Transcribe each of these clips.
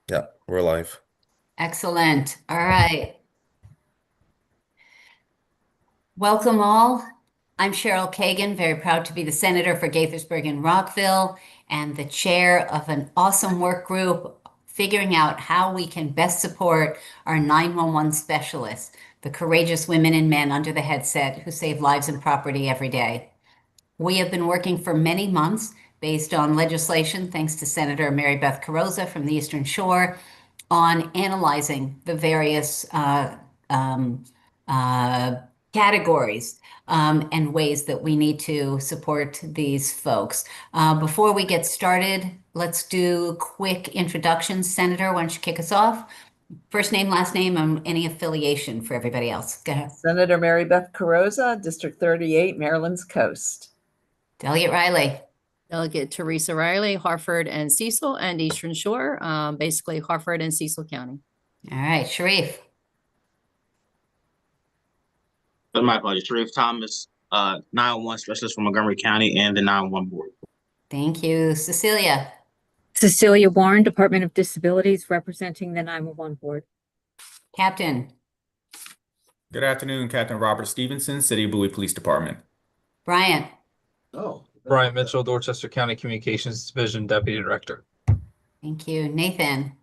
Yeah, we're live. Excellent. All right. Welcome all. I'm Cheryl Kagan, very proud to be the Senator for Gaithersburg and Rockville and the chair of an awesome work group figuring out how we can best support our 911 specialists, the courageous women and men under the headset who save lives and property every day. We have been working for many months based on legislation, thanks to Senator Mary Beth Carrozza from the Eastern Shore, on analyzing the various um, uh, categories and ways that we need to support these folks. Before we get started, let's do quick introductions. Senator, why don't you kick us off? First name, last name, and any affiliation for everybody else. Go ahead. Senator Mary Beth Carrozza, District 38, Maryland's Coast. Delegate Riley. Delegate Teresa Riley, Harford and Cecil and Eastern Shore, basically Harford and Cecil County. All right, Sharif. My apologies, Sharif Thomas, 911 specialist from Montgomery County and the 911 board. Thank you, Cecilia. Cecilia Warren, Department of Disabilities, representing the 911 Board. Captain. Good afternoon, Captain Robert Stevenson, City of Bowie Police Department. Bryant. Brian Mitchell, Dorchester County Communications Division Deputy Director. Thank you, Nathan.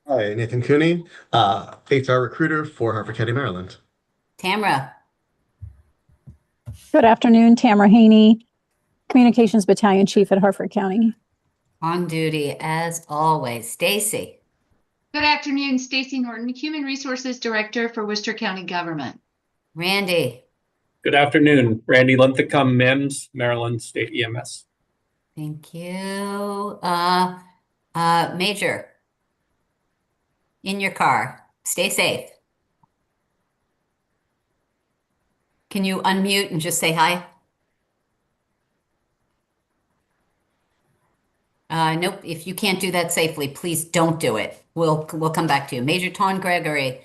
Hi, Nathan Cooney, HR recruiter for Harford County, Maryland. Tamra. Good afternoon, Tamara Haney, Communications Battalion Chief at Harford County. On duty as always. Stacy. Good afternoon, Stacy Norton, Human Resources Director for Worcester County Government. Randy. Good afternoon, Randy Linthicum, MIMS, Maryland State EMS. Thank you. Major. In your car. Stay safe. Can you unmute and just say hi? Nope. If you can't do that safely, please don't do it. We'll come back to you. Major Ton Gregory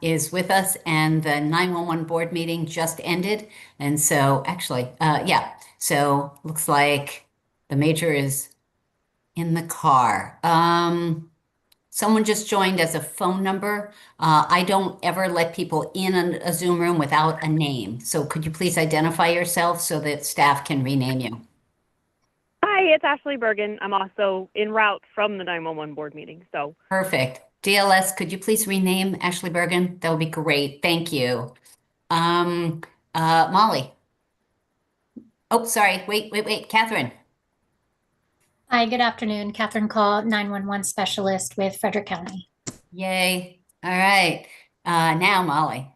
is with us, and the 911 board meeting just ended. And so actually, yeah. So looks like the major is in the car. Someone just joined as a phone number. I don't ever let people in a Zoom room without a name. So could you please identify yourself so that staff can rename you? Hi, it's Ashley Bergen. I'm also en route from the 911 board meeting. So perfect. DLS, could you please rename Ashley Bergen? That would be great. Thank you. Molly. Oh, sorry. Wait. Catherine. Hi, good afternoon. Catherine Call, 911 specialist with Frederick County. Yay. All right. Now, Molly.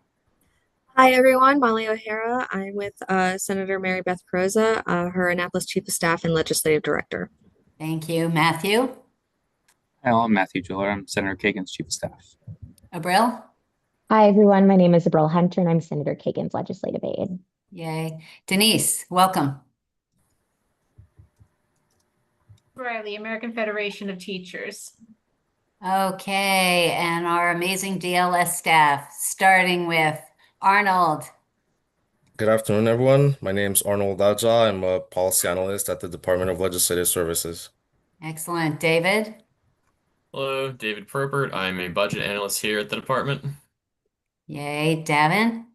Hi, everyone. Molly O'Hara. I'm with Senator Mary Beth Carrozza, her Annapolis Chief of Staff and Legislative Director. Thank you. Matthew. Hello, I'm Matthew Jeweler. I'm Senator Kagan's Chief of Staff. Abril. Hi, everyone. My name is Abril Hunter, and I'm Senator Kagan's legislative aide. Yay. Denise, welcome. Riley, American Federation of Teachers. Okay, and our amazing DLS staff, starting with Arnold. Good afternoon, everyone. My name is Arnold Daja. I'm a policy analyst at the Department of Legislative Services. Excellent. David? Hello, David Probert. I'm a budget analyst here at the department. Yay. Davin?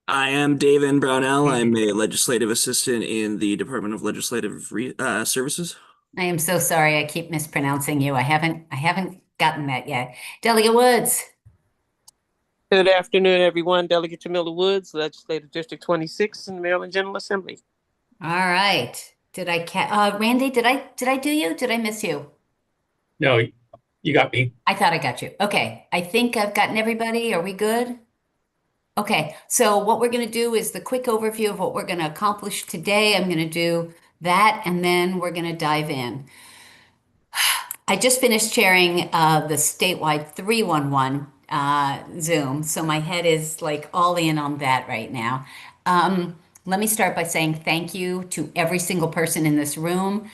I am David Brownell. I'm a legislative assistant in the Department of Legislative Services. I am so sorry. I keep mispronouncing you. I haven't gotten that yet. Delegate Woods. Good afternoon, everyone. Delegate Jamila Woods, Legislative District 26 in the Maryland General Assembly. All right. Did I Randy, did I do you? Did I miss you? No, you got me. I thought I got you. Okay. I think I've gotten everybody. Are we good? Okay. So what we're going to do is the quick overview of what we're going to accomplish today. I'm going to do that, and then we're going to dive in. I just finished chairing the statewide 311 Zoom, so my head is like all in on that right now. Let me start by saying thank you to every single person in this room.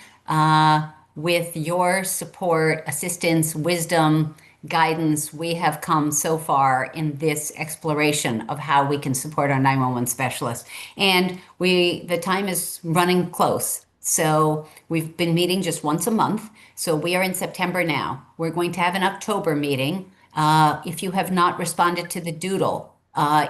With your support, assistance, wisdom, guidance, we have come so far in this exploration of how we can support our 911 specialists. And the time is running close. So we've been meeting just once a month. So we are in September now. We're going to have an October meeting. If you have not responded to the doodle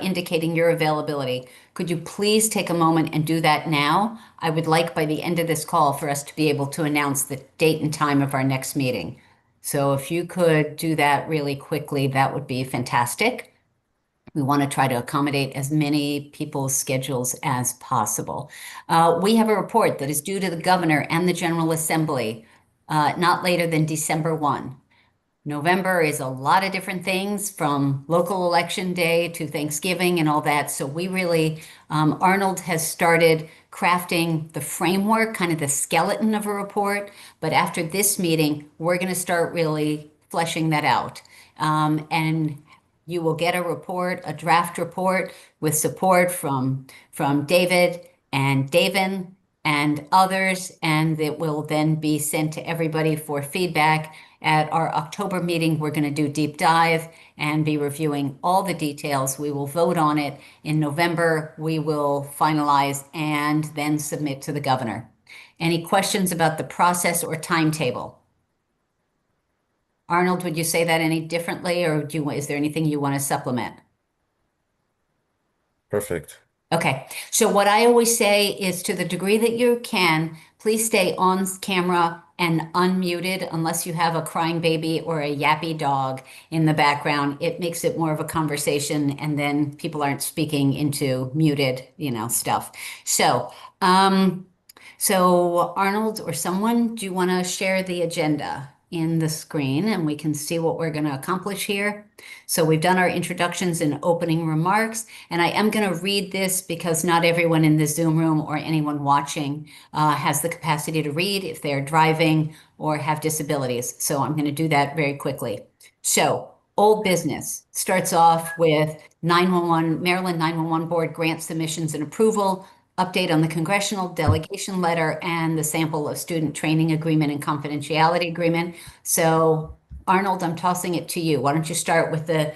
indicating your availability, could you please take a moment and do that now? I would like by the end of this call for us to be able to announce the date and time of our next meeting. So if you could do that really quickly, that would be fantastic. We want to try to accommodate as many people's schedules as possible. We have a report that is due to the governor and the General Assembly not later than December 1. November is a lot of different things from local election day to Thanksgiving and all that. So we really, Arnold has started crafting the framework, kind of the skeleton of a report. But after this meeting, we're going to start really fleshing that out. And you will get a report, a draft report with support from David and Davin and others, and it will then be sent to everybody for feedback. At our October meeting, we're going to do deep dive and be reviewing all the details. We will vote on it. In November, we will finalize and then submit to the governor. Any questions about the process or timetable? Arnold, would you say that any differently, or is there anything you want to supplement? Perfect. Okay, so what I always say is, to the degree that you can, please stay on camera and unmuted unless you have a crying baby or a yappy dog in the background. It makes it more of a conversation, and then people aren't speaking into muted, stuff. So, Arnold or someone, do you want to share the agenda in the screen and we can see what we're going to accomplish here? So we've done our introductions and opening remarks, and I am going to read this because not everyone in the Zoom room or anyone watching has the capacity to read if they're driving or have disabilities. So I'm going to do that very quickly. So old business starts off with 911, Maryland 911 Board grant submissions and approval, update on the congressional delegation letter, and the sample of student training agreement and confidentiality agreement. So Arnold, I'm tossing it to you. Why don't you start with the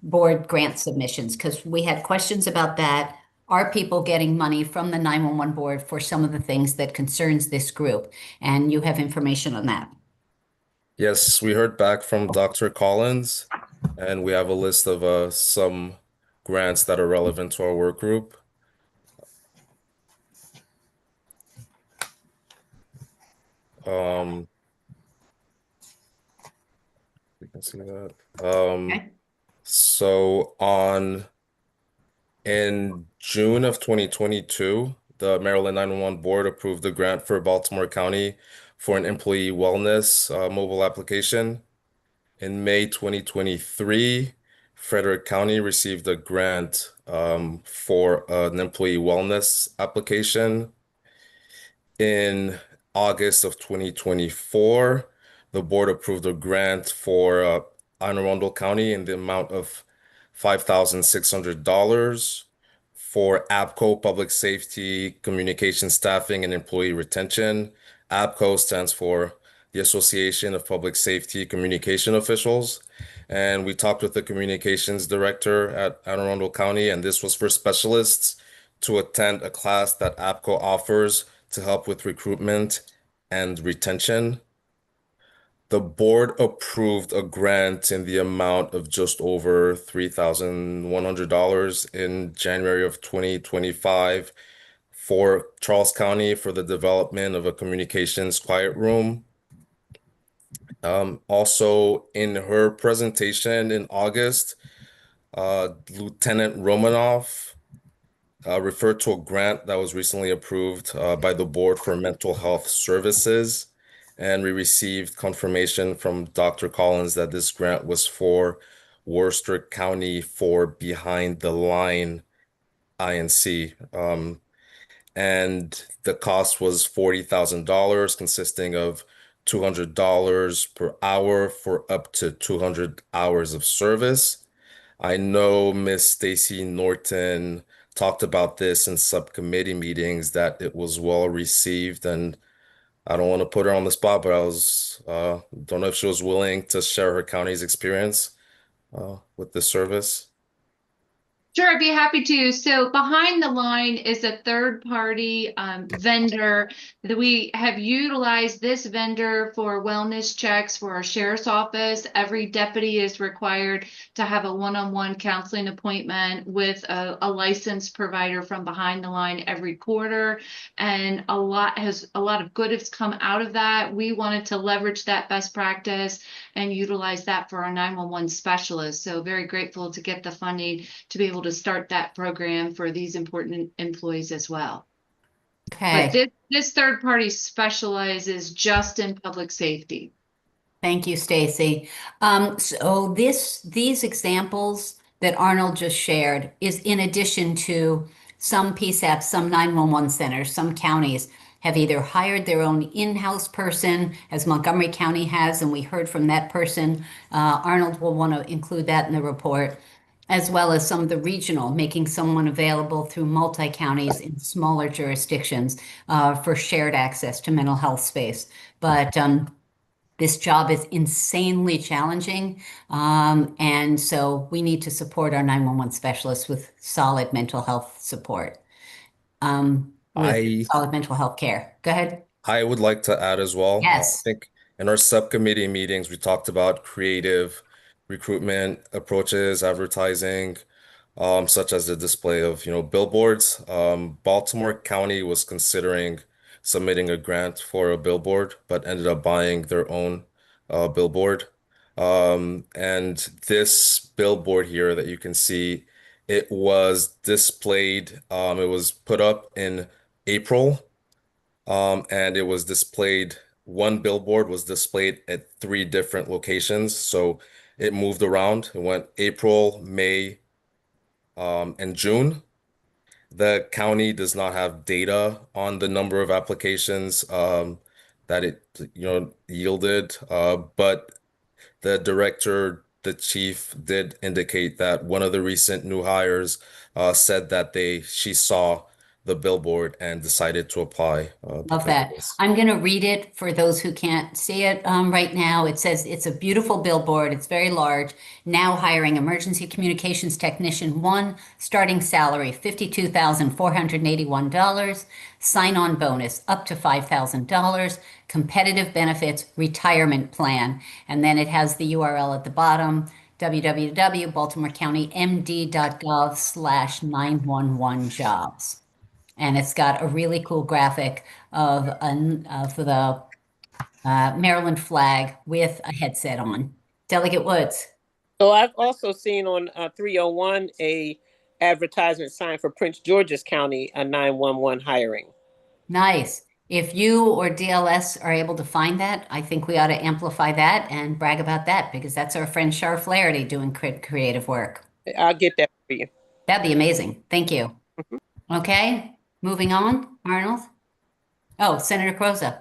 board grant submissions? Because we had questions about that. Are people getting money from the 911 board for some of the things that concerns this group? And you have information on that. Yes, we heard back from Dr. Collins, and we have a list of some grants that are relevant to our work group. We can see that. Okay. So in June of 2022, the Maryland 911 Board approved a grant for Baltimore County for an employee wellness mobile application. In May 2023, Frederick County received a grant for an employee wellness application. In August of 2024, the board approved a grant for Anne Arundel County in the amount of $5,600 for APCO, Public Safety, Communication Staffing, and Employee Retention. APCO stands for the Association of Public Safety Communication Officials. And we talked with the communications director at Anne Arundel County, and this was for specialists to attend a class that APCO offers to help with recruitment and retention. The board approved a grant in the amount of just over $3,100 in January of 2025 for Charles County for the development of a communications quiet room. Also, in her presentation in August, Lieutenant Romanoff referred to a grant that was recently approved by the Board for Mental Health Services. And we received confirmation from Dr. Collins that this grant was for Worcester County for Behind the Line INC. And the cost was $40,000, consisting of $200 per hour for up to 200 hours of service. I know Miss Stacy Norton talked about this in subcommittee meetings, that it was well received, and I don't want to put her on the spot, but I was don't know if she was willing to share her county's experience with this service. Sure, I'd be happy to. So Behind the Line is a third-party vendor that we have utilized this vendor for wellness checks for our sheriff's office. Every deputy is required to have a one-on-one counseling appointment with a licensed provider from Behind the Line every quarter. And a lot of good has come out of that. We wanted to leverage that best practice and utilize that for our 911 specialists. So very grateful to get the funding to be able to start that program for these important employees as well. Okay. But this third party specializes just in public safety. Thank you, Stacy. So these examples that Arnold just shared is in addition to some PSAPs, some 911 centers, some counties have either hired their own in-house person, as Montgomery County has, and we heard from that person. Arnold will want to include that in the report, as well as some of the regional, making someone available through multi-counties in smaller jurisdictions for shared access to mental health space. But this job is insanely challenging. And so we need to support our 911 specialists with solid mental health support, with solid mental health care. Go ahead. I would like to add as well. I Yes. think in our subcommittee meetings, we talked about creative recruitment approaches, advertising, such as the display of, billboards. Baltimore County was considering submitting a grant for a billboard, but ended up buying their own billboard. And this billboard here that you can see, it was displayed, it was put up in April. And it was displayed, one billboard was displayed at 3 different locations. So it moved around. It went April, May, and June. The county does not have data on the number of applications that it, yielded. But the director, the chief did indicate that one of the recent new hires said that she saw the billboard and decided to apply Love because of that. this. I'm going to read it for those who can't see it right now. It says it's a beautiful billboard. It's very large. Now hiring emergency communications technician 1, starting salary $52,481, sign-on bonus up to $5,000, competitive benefits, retirement plan. And then it has the URL at the bottom, www.baltimorecountymd.gov/911jobs. And it's got a really cool graphic of the Maryland flag with a headset on. Delegate Woods. So I've also seen on 301 a advertisement sign for Prince George's County, a 911 hiring. Nice. If you or DLS are able to find that, I think we ought to amplify that and brag about that because that's our friend Char Flaherty doing creative work. I'll get that for you. That'd be amazing. Thank you. Okay, moving on, Arnold. Oh, Senator Croza.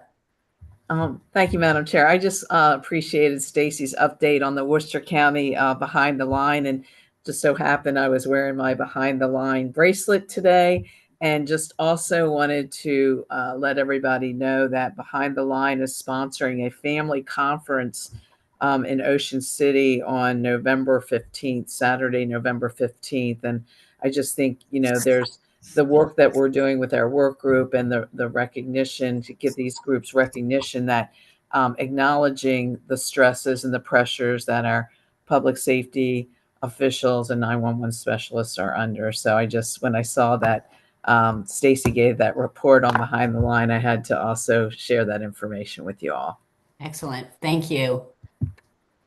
Thank you, Madam Chair. I just appreciated Stacy's update on the Worcester County Behind the Line, and just so happened I was wearing my Behind the Line bracelet today, and just also wanted to let everybody know that Behind the Line is sponsoring a family conference in Ocean City on November 15th, Saturday, November 15th. And I just think, there's the work that we're doing with our work group and the recognition to give these groups recognition that acknowledging the stresses and the pressures that our public safety officials and 911 specialists are under. So when I saw that Stacy gave that report on Behind the Line, I had to also share that information with you all. Excellent. Thank you.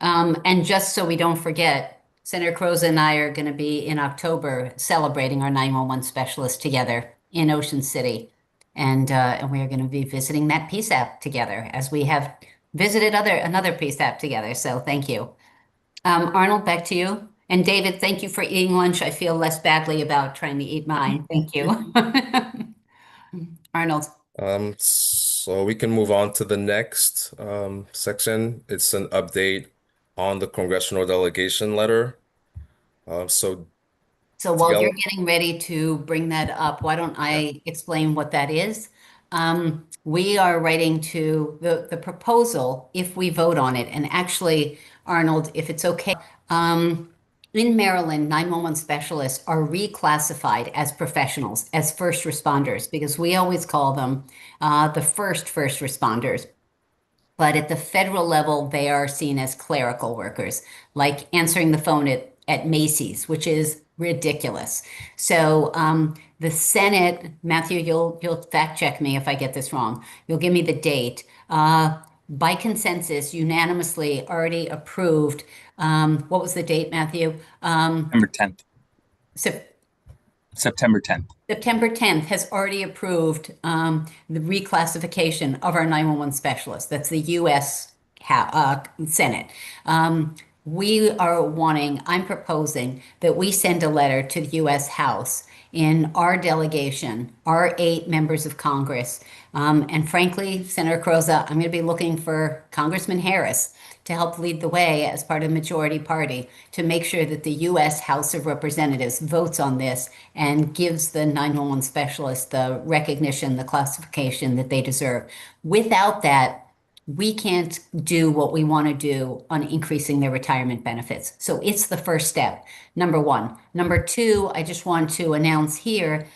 And just so we don't forget, Senator Croza and I are going to be in October celebrating our 911 specialists together in Ocean City. And we are going to be visiting that PSAP together as we have visited another PSAP together. So thank you. Arnold, back to you. And David, thank you for eating lunch. I feel less badly about trying to eat mine. Thank you. Arnold. So we can move on to the next section. It's an update on the congressional delegation letter. So While you're getting ready to bring that up, why don't I explain what that is? We are writing to the proposal if we vote on it. And actually, Arnold, if it's okay, In Maryland, 911 specialists are reclassified as professionals, as first responders, because we always call them the first responders. But at the federal level, they are seen as clerical workers, like answering the phone at Macy's, which is ridiculous. So the Senate, Matthew, you'll fact check me if I get this wrong. You'll give me the date. By consensus, unanimously already approved. What was the date, Matthew? September 10th. September 10th. September 10th has already approved the reclassification of our 911 specialists. That's the U.S. Senate. I'm proposing that we send a letter to the U.S. House in our delegation, our 8 members of Congress. And frankly, Senator Croza, I'm going to be looking for Congressman Harris to help lead the way as part of the majority party to make sure that the U.S. House of Representatives votes on this and gives the 911 specialists the recognition, the classification that they deserve. Without that, we can't do what we want to do on increasing their retirement benefits. So it's the first step, number one. Number two, I just want to announce here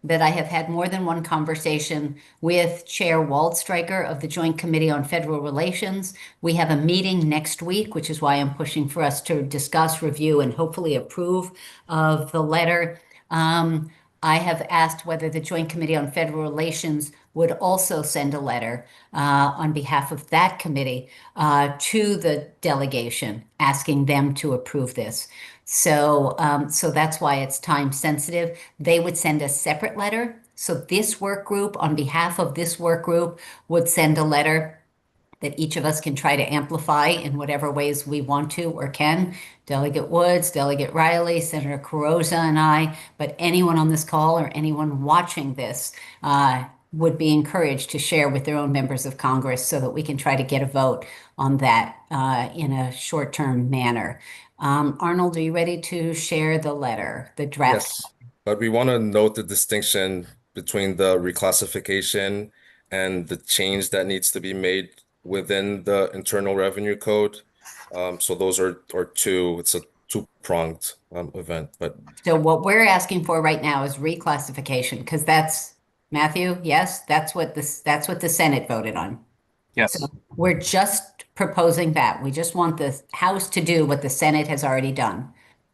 that I have had more than one conversation with Chair Waldstreicher of the Joint Committee on Federal Relations. We have a meeting next week, which is why I'm pushing for us to discuss, review, and hopefully approve of the letter. I have asked whether the Joint Committee on Federal Relations would also send a letter on behalf of that committee to the delegation, asking them to approve this. So that's why it's time sensitive. They would send a separate letter. So this work group, on behalf of this work group, would send a letter that each of us can try to amplify in whatever ways we want to or can. Delegate Woods, Delegate Riley, Senator Carozza, and I, but anyone on this call or anyone watching this would be encouraged to share with their own members of Congress so that we can try to get a vote on that in a short-term manner. Arnold, are you ready to share the letter, the draft? Yes, but we want to note the distinction between the reclassification and the change that needs to be made within the Internal Revenue Code. So those are two, it's a two-pronged event. But So what we're asking for right now is reclassification, because that's, Matthew, yes, that's what the Senate voted on. Yes. So we're just proposing that. We just want the House to do what the Senate has already done.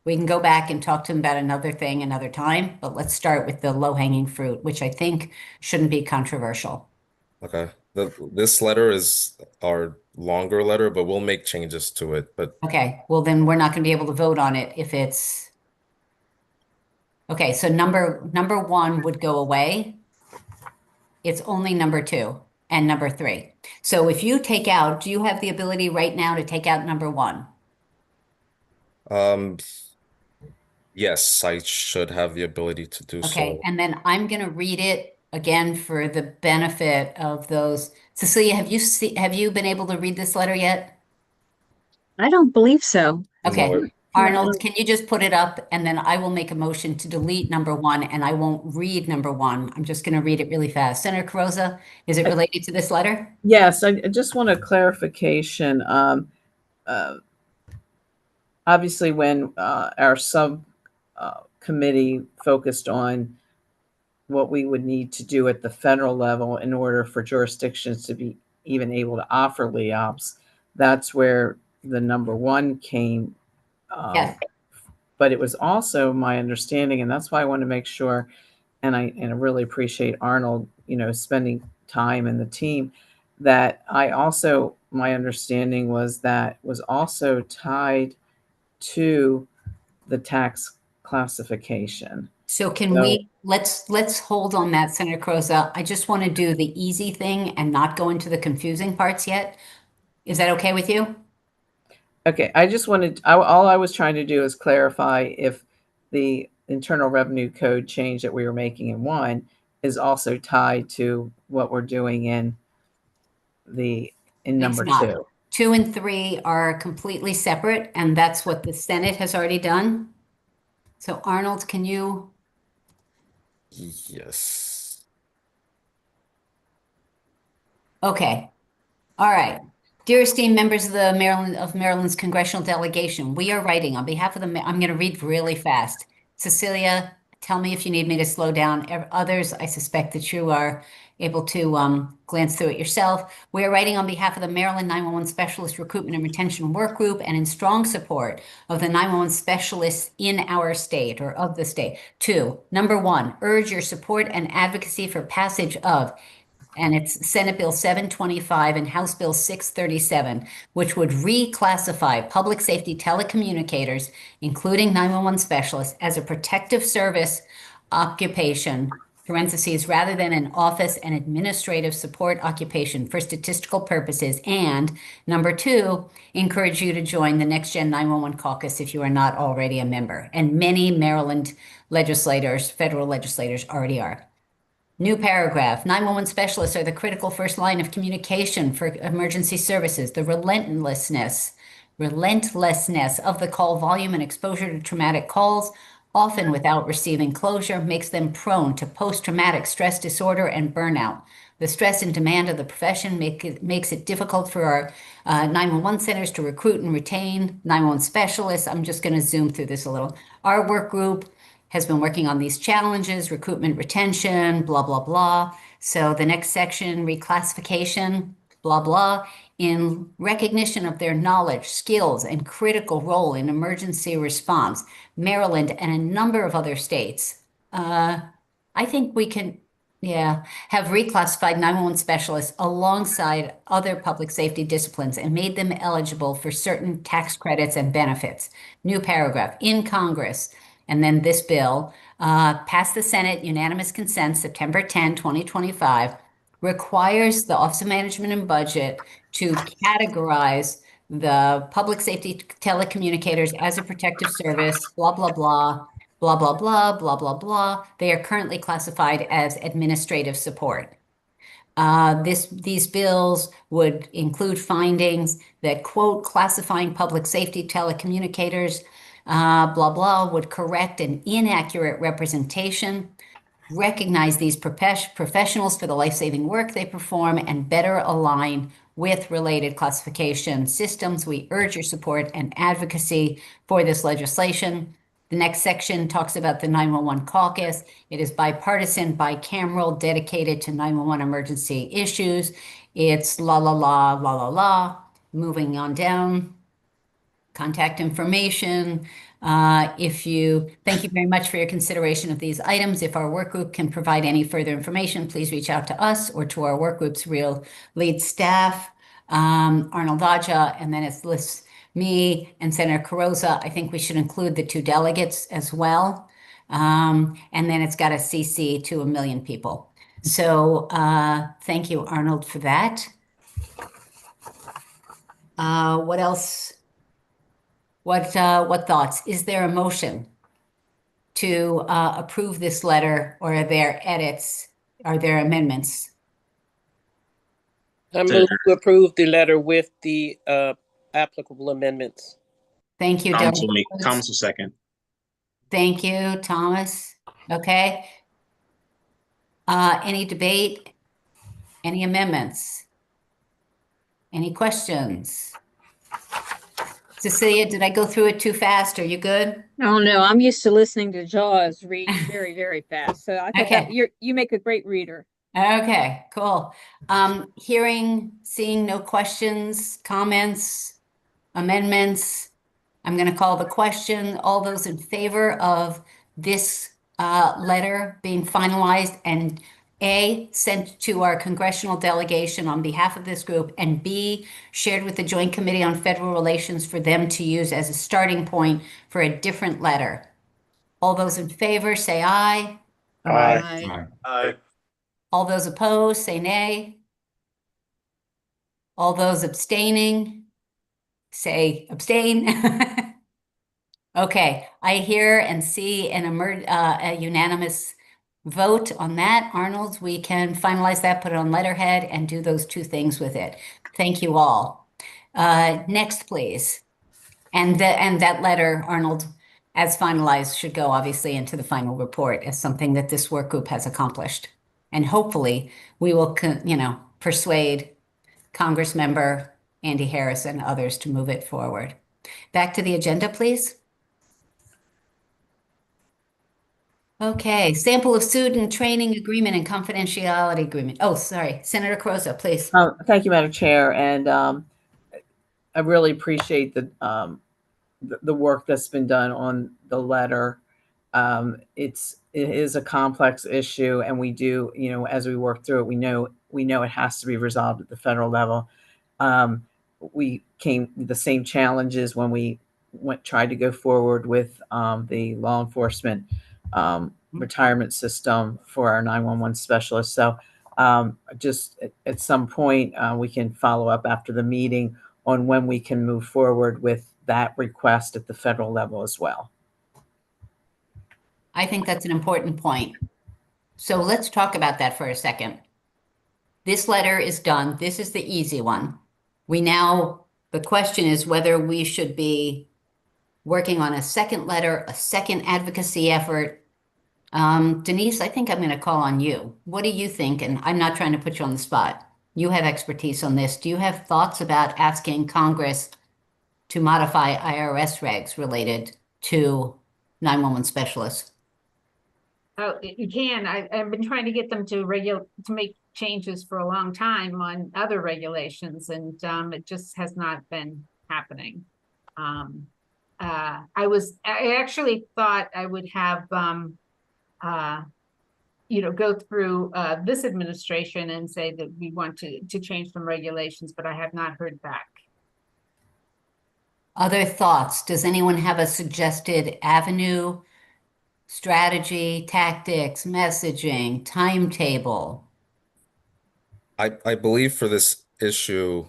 We can go back and talk to them about another thing another time, but let's start with the low-hanging fruit, which I think shouldn't be controversial. okay, this letter is our longer letter, but we'll make changes to it. But Okay, well then we're not going to be able to vote on it if it's okay. So number one would go away. It's only number 2 and number 3. So if you take out, do you have the ability right now to take out number 1? yes, I should have the ability to do Okay, so. and then I'm going to read it again for the benefit of those. Cecilia, have you been able to read this letter yet? I don't believe so. Okay, No, Arnold, can you just put it up and then I will make a motion to delete number 1 and I won't read number 1. I'm just going to read it really fast. Senator Carozza, is it related to this letter? Yes, I just want a clarification. Obviously, when our sub committee focused on what we would need to do at the federal level in order for jurisdictions to be even able to offer LEOPS, that's where the number 1 came. Yes. But it was also my understanding, and that's why I want to make sure, and I really appreciate Arnold, spending time and the team, that my understanding was that was also tied to the tax classification. So can we, let's hold on that, Senator Carozza. I just want to do the easy thing and not go into the confusing parts yet. Is that okay with you? Okay, I just wanted, all I was trying to do is clarify if the Internal Revenue Code change that we were making in 1 is also tied to what we're doing in number 2. 2 and 3 are completely separate, and that's what the Senate has already done. So Arnold, can you? Yes. Okay. All right. Dear esteemed members of the Maryland's congressional delegation, we are writing on behalf of I'm going to read really fast. Cecilia, tell me if you need me to slow down. Others, I suspect that you are able to glance through it yourself. We are writing on behalf of the Maryland 911 Specialist Recruitment and Retention Workgroup and in strong support of the 911 specialists in our state or of the state. 2, number 1, urge your support and advocacy for passage of, and it's Senate Bill 725 and House Bill 637, which would reclassify public safety telecommunicators, including 911 specialists, as a protective service occupation, parentheses, rather than an office and administrative support occupation for statistical purposes. And number 2, encourage you to join the Next Gen 911 Caucus if you are not already a member. And many Maryland legislators, federal legislators already are. New paragraph, 911 specialists are the critical first line of communication for emergency services. The relentlessness of the call volume and exposure to traumatic calls, often without receiving closure, makes them prone to post-traumatic stress disorder and burnout. The stress and demand of the profession makes it difficult for our 911 centers to recruit and retain 911 specialists. I'm just going to zoom through this a little. Our work group has been working on these challenges, recruitment, retention, blah, blah, blah. So the next section, reclassification, blah, blah, in recognition of their knowledge, skills, and critical role in emergency response, Maryland and a number of other states, I think we can, have reclassified 911 specialists alongside other public safety disciplines and made them eligible for certain tax credits and benefits. New paragraph, in Congress, and then this bill passed the Senate unanimous consent September 10, 2025, requires the Office of Management and Budget to categorize the public safety telecommunicators as a protective service, blah, blah, blah, blah, blah, blah, blah, blah, blah. They are currently classified as administrative support. These bills would include findings that, quote, classifying public safety telecommunicators blah, blah, would correct an inaccurate representation, recognize these professionals for the life-saving work they perform, and better align with related classification systems. We urge your support and advocacy for this legislation. The next section talks about the 911 caucus. It is bipartisan, bicameral, dedicated to 911 emergency issues. It's la, la, la, la, la, la. Moving on down. Contact information. Thank you very much for your consideration of these items. If our work group can provide any further information, please reach out to us or to our work group's real lead staff, Arnold Aja, and then it lists me and Senator Carrozza. I think we should include the 2 delegates as well. And then it's got a CC to 1 million people. So thank you, Arnold, for that. What else? What thoughts? Is there a motion to approve this letter, or are there edits? Are there amendments? I move to approve the letter with the applicable amendments. Thank you, Thomas will second. Thank you, Thomas. Okay. Any debate? Any amendments? Any questions? Cecilia, did I go through it too fast? Are you good? Oh, no, I'm used to listening to Jaws read very, very fast. So I thought Okay. that you make a great reader. Okay, cool. Seeing no questions, comments, amendments. I'm going to call the question. All those in favor of this letter being finalized and A, sent to our congressional delegation on behalf of this group, and B, shared with the Joint Committee on Federal Relations for them to use as a starting point for a different letter. All those in favor say aye. Aye. Aye. All those opposed say nay. All those abstaining say abstain. Okay, I hear and see a unanimous vote on that. Arnold, we can finalize that, put it on letterhead, and do those 2 things with it. Thank you all. Next, please. And that letter, Arnold, as finalized, should go obviously into the final report as something that this work group has accomplished. And hopefully we will, persuade Congress member Andy Harris and others to move it forward. Back to the agenda, please. Okay, sample of student training agreement and confidentiality agreement. Oh, sorry, Senator Croza, please. Thank you, Madam Chair, and I really appreciate the work that's been done on the letter. It is a complex issue, and we do, as we work through it, we know it has to be resolved at the federal level. We came the same challenges when we tried to go forward with the law enforcement retirement system for our 911 specialists. So just at some point, we can follow up after the meeting on when we can move forward with that request at the federal level as well. I think that's an important point. So let's talk about that for a second. This letter is done. This is the easy one. The question is whether we should be working on a second letter, a second advocacy effort. Denise, I think I'm going to call on you. What do you think? And I'm not trying to put you on the spot. You have expertise on this. Do you have thoughts about asking Congress to modify IRS regs related to 911 specialists? Oh, you can. I've been trying to get them to make changes for a long time on other regulations, and it just has not been happening. I actually thought I would have go through this administration and say that we want to change some regulations, but I have not heard back. Other thoughts? Does anyone have a suggested avenue, strategy, tactics, messaging, timetable? I believe for this issue,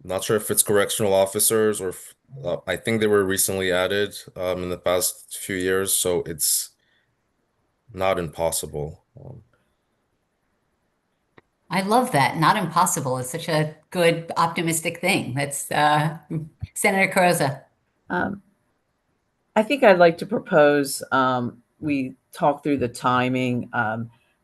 not sure if it's correctional officers or if, I think they were recently added in the past few years, so it's not impossible. I love that. Not impossible is such a good, optimistic thing. That's Senator Croza. I think I'd like to propose we talk through the timing.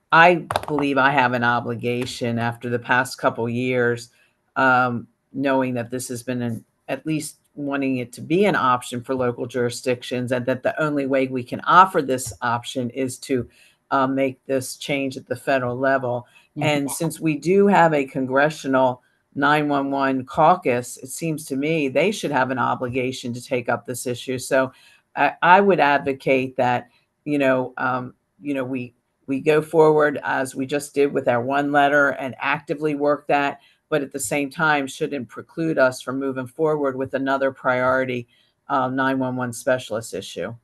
I believe I have an obligation after the past couple years, knowing that this has been at least wanting it to be an option for local jurisdictions, and that the only way we can offer this option is to make this change at the federal level. And since we do have a congressional 911 caucus, it seems to me they should have an obligation to take up this issue. So I would advocate that, we go forward as we just did with our one letter and actively work that, but at the same time shouldn't preclude us from moving forward with another priority 911 specialist issue.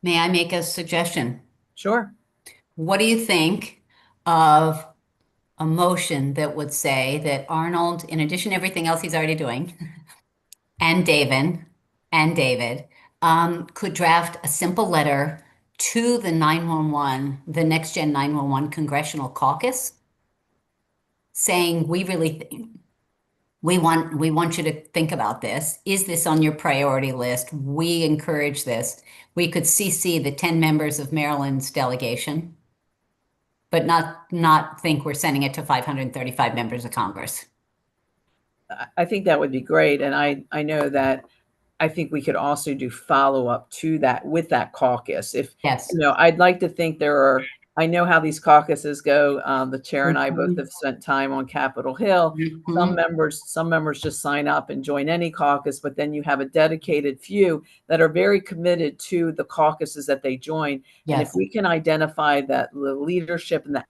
May I make a suggestion? Sure. What do you think of a motion that would say that Arnold, in addition to everything else he's already doing, and David, could draft a simple letter to the 911, the Next Gen 911 Congressional Caucus, saying we want you to think about this. Is this on your priority list? We encourage this. We could CC the 10 members of Maryland's delegation, but not think we're sending it to 535 members of Congress. I think that would be great. And I know that I think we could also do follow-up to that with that caucus. Yes. I'd like to think I know how these caucuses go. The chair and I both have spent time on Capitol Hill. Some members just sign up and join any caucus, but then you have a dedicated few that are very committed to the caucuses that they join. Yes. And if we can identify that the leadership and the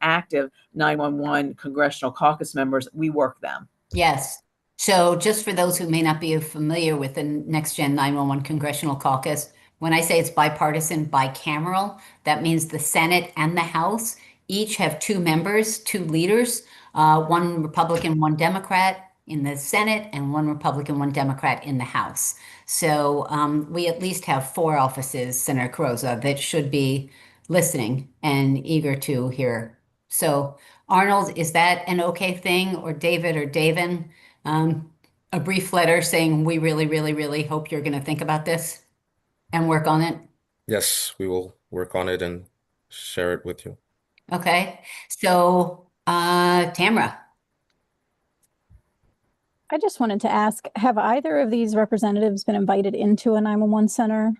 active 911 congressional caucus members, we work them. Yes. So just for those who may not be familiar with the Next Gen 911 Congressional Caucus, when I say it's bipartisan, bicameral, that means the Senate and the House each have two members, two leaders, one Republican, one Democrat in the Senate, and one Republican, one Democrat in the House. So we at least have 4 offices, Senator Croza, that should be listening and eager to hear. So Arnold, is that an okay thing? Or David or Davin? A brief letter saying we really, really, really hope you're going to think about this and work on it? Yes, we will work on it and share it with you. Okay. So, Tamara. I just wanted to ask, have either of these representatives been invited into a 911 center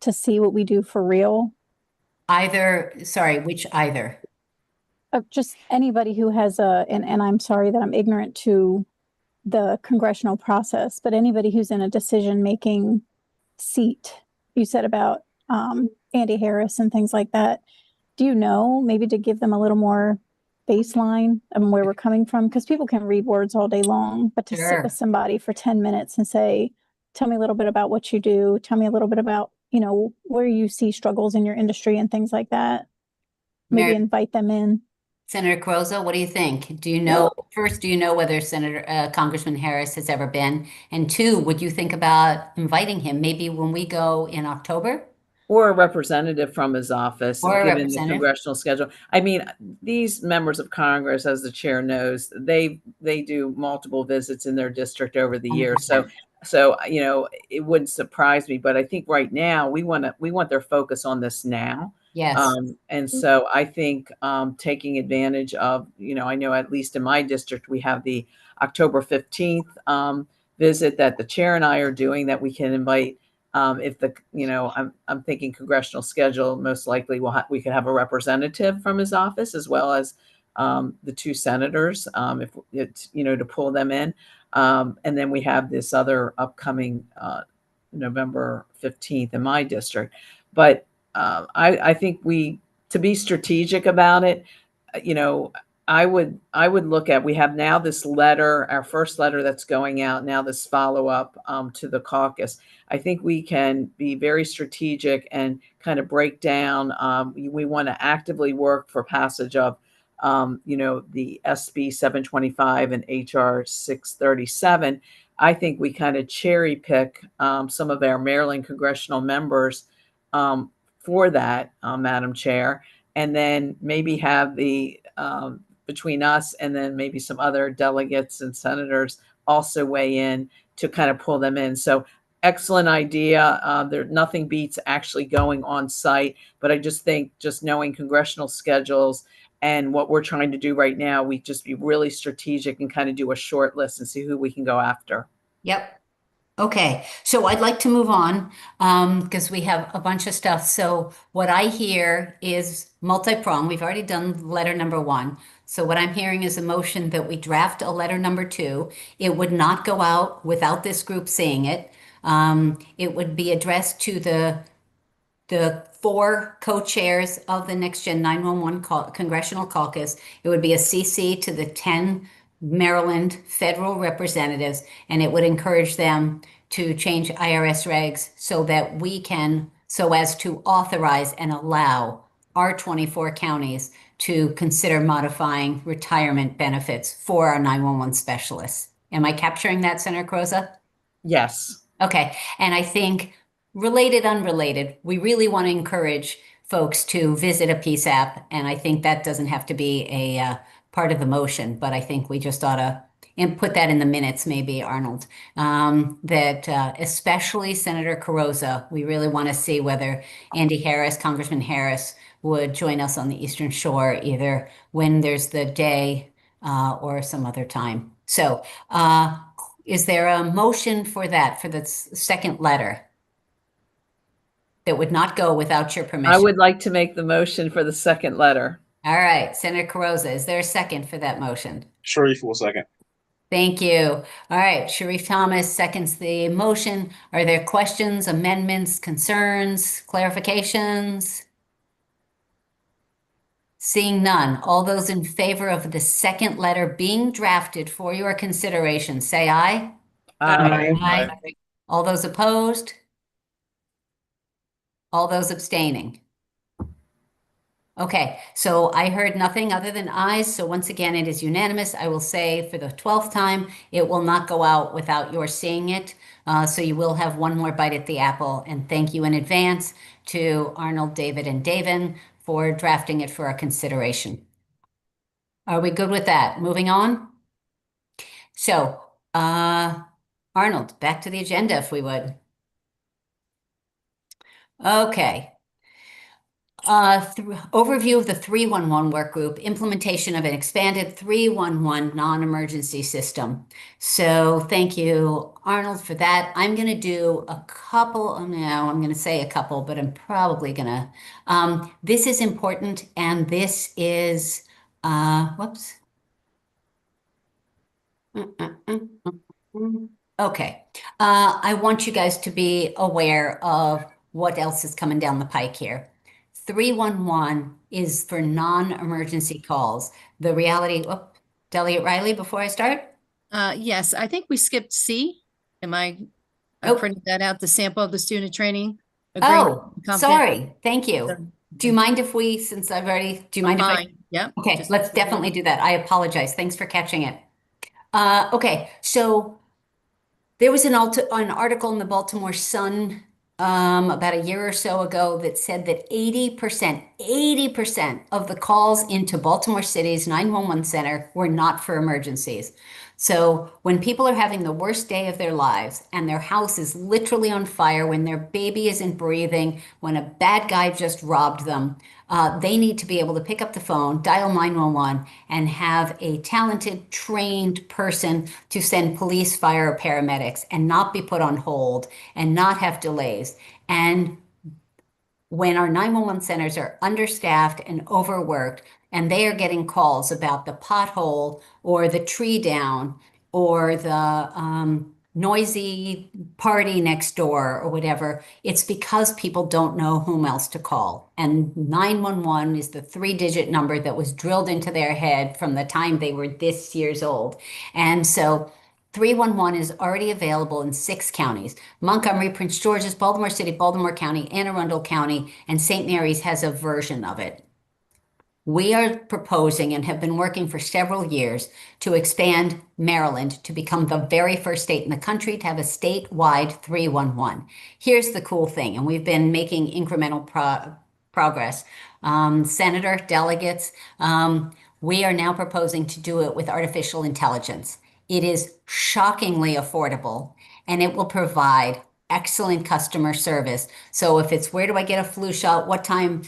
to see what we do for real? Either, sorry, which either? Just anybody who has and I'm sorry that I'm ignorant to the congressional process, but anybody who's in a decision-making seat, you said about Andy Harris and things like that. Do you know, maybe to give them a little more baseline of where we're coming from? Because people can read words all day long, but to sit with somebody for 10 minutes and say, tell me a little bit about what you do, tell me a little bit about, where you see struggles in your industry and things like that. Maybe invite them in. Senator Carozza, what do you think? Do you know, first, do you know whether Congressman Harris has ever been? And two, would you think about inviting him maybe when we go in October? Or a representative from his office, Or a given the representative. congressional schedule. I mean, these members of Congress, as the chair knows, they do multiple visits in their district over the years. So it wouldn't surprise me, but I think right now we want their focus on this now. Yes. And so I think taking advantage of, I know at least in my district, we have the October 15th visit that the chair and I are doing that we can invite. If I'm thinking congressional schedule, most likely we could have a representative from his office as well as the two senators, if it's, to pull them in. And then we have this other upcoming November 15th in my district. But I think to be strategic about it, I would look at, we have now this letter, our first letter that's going out now, this follow-up to the caucus. I think we can be very strategic and kind of break down. We want to actively work for passage of, the SB 725 and HR 637. I think we kind of cherry pick some of our Maryland congressional members for that, Madam Chair, and then maybe have the between us and then maybe some other delegates and senators also weigh in to kind of pull them in. So excellent idea. Nothing beats actually going on site, but I just think just knowing congressional schedules and what we're trying to do right now, we just be really strategic and kind of do a short list and see who we can go after. Yep. Okay, so I'd like to move on because we have a bunch of stuff. So what I hear is multi-pronged. We've already done letter number 1. So what I'm hearing is a motion that we draft a letter number 2. It would not go out without this group seeing it. It would be addressed to the 4 co-chairs of the Next Gen 911 Congressional Caucus. It would be a CC to the 10 Maryland federal representatives, and it would encourage them to change IRS regs so as to authorize and allow our 24 counties to consider modifying retirement benefits for our 911 specialists. Am I capturing that, Senator Carozza? Yes. Okay, and I think related, unrelated, we really want to encourage folks to visit a PSAP, and I think that doesn't have to be a part of the motion, but I think we just ought to put that in the minutes, maybe, Arnold, that especially Senator Carozza, we really want to see whether Andy Harris, Congressman Harris, would join us on the Eastern Shore, either when there's the day or some other time. So is there a motion for that, for the second letter? That would not go without your permission? I would like to make the motion for the second letter. All right, Senator Carozza, is there a second for that motion? Sharif will second. Thank you. All right, Sharif Thomas seconds the motion. Are there questions, amendments, concerns, clarifications? Seeing none, all those in favor of the second letter being drafted for your consideration, say aye. Aye. Aye. All those opposed? All those abstaining? Okay, so I heard nothing other than ayes. So once again, it is unanimous. I will say for the 12th time, it will not go out without your seeing it. So you will have one more bite at the apple. And thank you in advance to Arnold, David, and Davin for drafting it for our consideration. Are we good with that? Moving on? So, Arnold, back to the agenda if we would. Okay. Overview of the 311 work group, implementation of an expanded 311 non-emergency system. So thank you, Arnold, for that. I'm going to do a couple, no, I'm going to say a couple, but I'm probably going to, this is important, and this is, whoops. Okay. I want you guys to be aware of what else is coming down the pike here. 311 is for non-emergency calls. The reality, Delegate Riley, before I start? Yes, I think we skipped C. I Oh. printed that out, the sample of the student training. Oh, agreement. sorry. Thank you. Do you mind if we, since I've already, do you mind if I? Yep. Okay, let's definitely do that. I apologize. Thanks for catching it. Okay, so there was an article in the Baltimore Sun about a year or so ago that said that 80% of the calls into Baltimore City's 911 center were not for emergencies. So when people are having the worst day of their lives and their house is literally on fire, when their baby isn't breathing, when a bad guy just robbed them, they need to be able to pick up the phone, dial 911, and have a talented, trained person to send police, fire, or paramedics and not be put on hold and not have delays. And when our 911 centers are understaffed and overworked, and they are getting calls about the pothole or the tree down or the noisy party next door or whatever, it's because people don't know whom else to call. And 911 is the 3-digit number that was drilled into their head from the time they were this years old. And so 311 is already available in 6 counties. Montgomery, Prince George's, Baltimore City, Baltimore County, Anne Arundel County, and St. Mary's has a version of it. We are proposing and have been working for several years to expand Maryland to become the very first state in the country to have a statewide 311. Here's the cool thing, and we've been making incremental progress. Senator, delegates, we are now proposing to do it with artificial intelligence. It is shockingly affordable, and it will provide excellent customer service. So if it's where do I get a flu shot? What time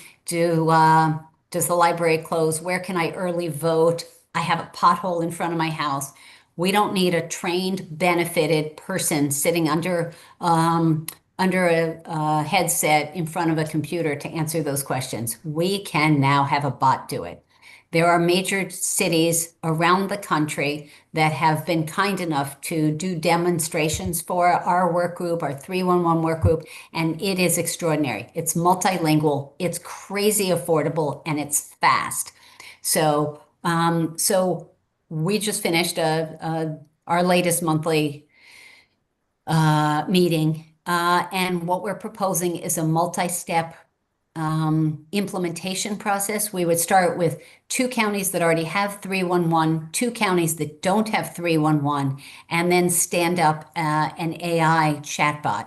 does the library close? Where can I early vote? I have a pothole in front of my house. We don't need a trained, benefited person sitting under a headset in front of a computer to answer those questions. We can now have a bot do it. There are major cities around the country that have been kind enough to do demonstrations for our work group, our 311 work group, and it is extraordinary. It's multilingual, it's crazy affordable, and it's fast. So, we just finished our latest monthly meeting, and what we're proposing is a multi-step implementation process. We would start with 2 counties that already have 311, 2 counties that don't have 311, and then stand up an AI chatbot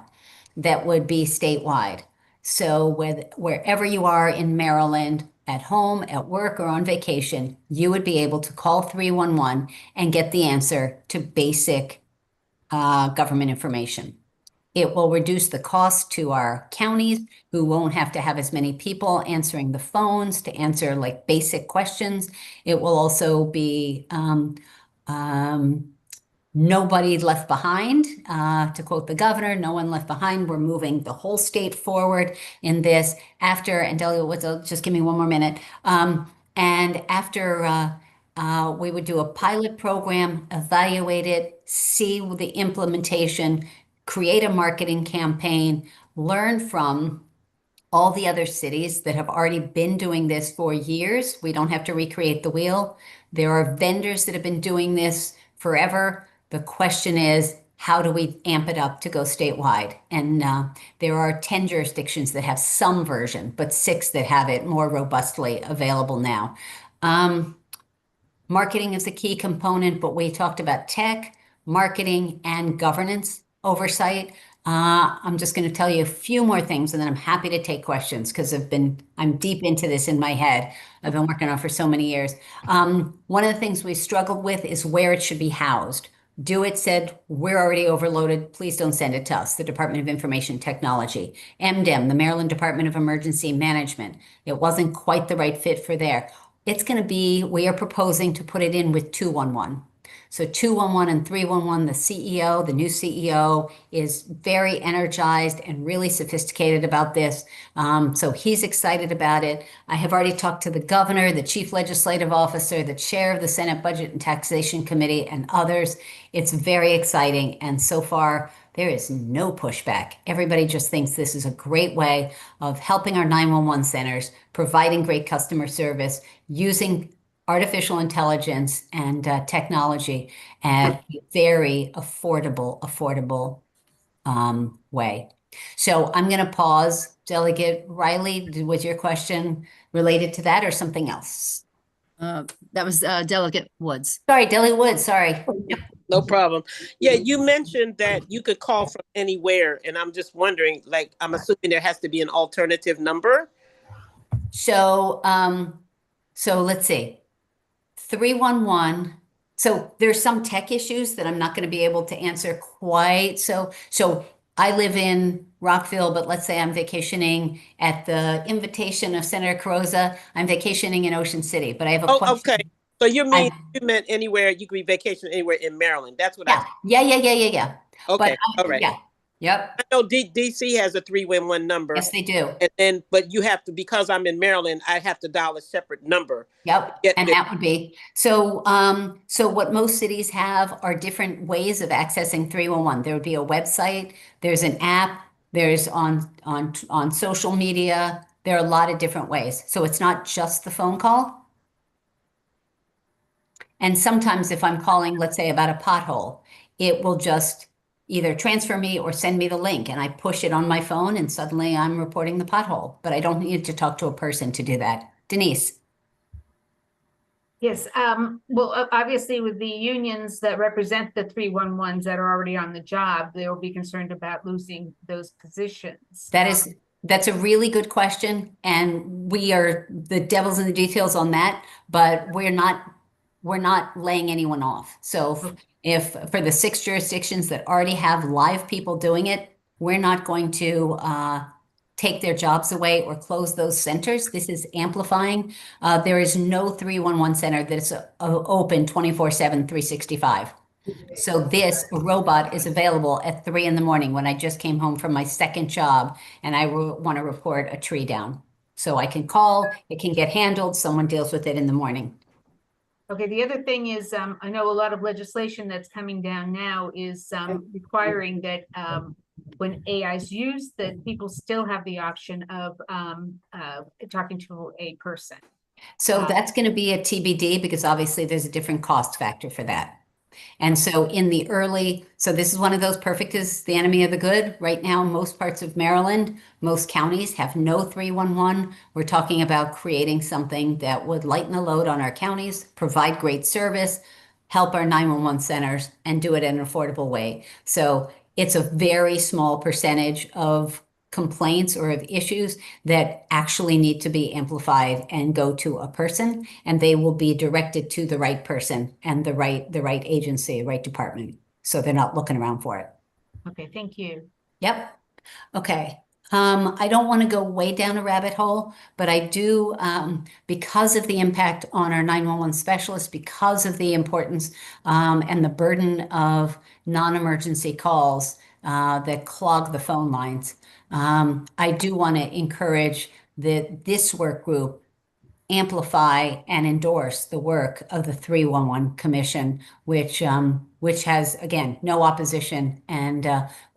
that would be statewide. So wherever you are in Maryland, at home, at work, or on vacation, you would be able to call 311 and get the answer to basic government information. It will reduce the cost to our counties, who won't have to have as many people answering the phones to answer like basic questions. It will also be nobody left behind. To quote the governor, no one left behind. We're moving the whole state forward in this. After, and Delia, just give me one more minute. And after we would do a pilot program, evaluate it, see the implementation, create a marketing campaign, learn from all the other cities that have already been doing this for years. We don't have to recreate the wheel. There are vendors that have been doing this forever. The question is, how do we amp it up to go statewide? And there are 10 jurisdictions that have some version, but 6 that have it more robustly available now. Marketing is a key component, but we talked about tech, marketing, and governance oversight. I'm just going to tell you a few more things, and then I'm happy to take questions because I'm deep into this in my head. I've been working on it for so many years. One of the things we struggled with is where it should be housed. Do It said, we're already overloaded. Please don't send it to us, the Department of Information Technology. MDEM, the Maryland Department of Emergency Management. It wasn't quite the right fit for there. It's going to be, we are proposing to put it in with 211. So 211 and 311, the CEO, the new CEO, is very energized and really sophisticated about this. So he's excited about it. I have already talked to the governor, the chief legislative officer, the chair of the Senate Budget and Taxation Committee, and others. It's very exciting. And so far, there is no pushback. Everybody just thinks this is a great way of helping our 911 centers, providing great customer service, using artificial intelligence and technology at a very affordable way. So I'm going to pause. Delegate Riley, was your question related to that or something else? That was Delegate Woods. Sorry, Delegate Woods, sorry. No problem. Yeah, you mentioned that you could call from anywhere, and I'm just wondering, like, I'm assuming there has to be an alternative number. So, so let's see. 311. So there's some tech issues that I'm not going to be able to answer quite. So I live in Rockville, but let's say I'm vacationing at the invitation of Senator Carrozza. I'm vacationing in Ocean City, but I have a question. Okay. So you meant anywhere, you could be vacationing anywhere in Maryland. That's what Yeah. Okay. But all right. Yeah. Yep. I know DC has a 311 number. Yes, they do. And then, but you have to, because I'm in Maryland, I have to dial a separate number. Yep. And that would be, so what most cities have are different ways of accessing 311. There would be a website, there's an app, there's on social media. There are a lot of different ways. So it's not just the phone call. And sometimes if I'm calling, let's say about a pothole, it will just either transfer me or send me the link, and I push it on my phone and suddenly I'm reporting the pothole, but I don't need to talk to a person to do that. Denise. Yes, well, obviously with the unions that represent the 311s that are already on the job, they will be concerned about losing those positions. That's a really good question, and we are the devil's in the details on that, but we're not laying anyone off. So if for the 6 jurisdictions that already have live people doing it, we're not going to take their jobs away or close those centers. This is amplifying. There is no 311 center that's open 24/7, 365. So this robot is available at 3 in the morning when I just came home from my second job and I want to report a tree down. So I can call, it can get handled, someone deals with it in the morning. Okay, the other thing is, I know a lot of legislation that's coming down now is requiring that when AI is used, that people still have the option of talking to a person. So that's going to be a TBD because obviously there's a different cost factor for that. And so so this is one of those perfect is the enemy of the good. Right now, most parts of Maryland, most counties have no 311. We're talking about creating something that would lighten the load on our counties, provide great service, help our 911 centers, and do it in an affordable way. So it's a very small percentage of complaints or of issues that actually need to be amplified and go to a person, and they will be directed to the right person and the right agency, right department. So they're not looking around for it. Okay, thank you. Yep. Okay. I don't want to go way down a rabbit hole, but I do, because of the impact on our 911 specialists, because of the importance and the burden of non-emergency calls that clog the phone lines. I do want to encourage that this work group amplify and endorse the work of the 311 Commission, which has, again, no opposition. And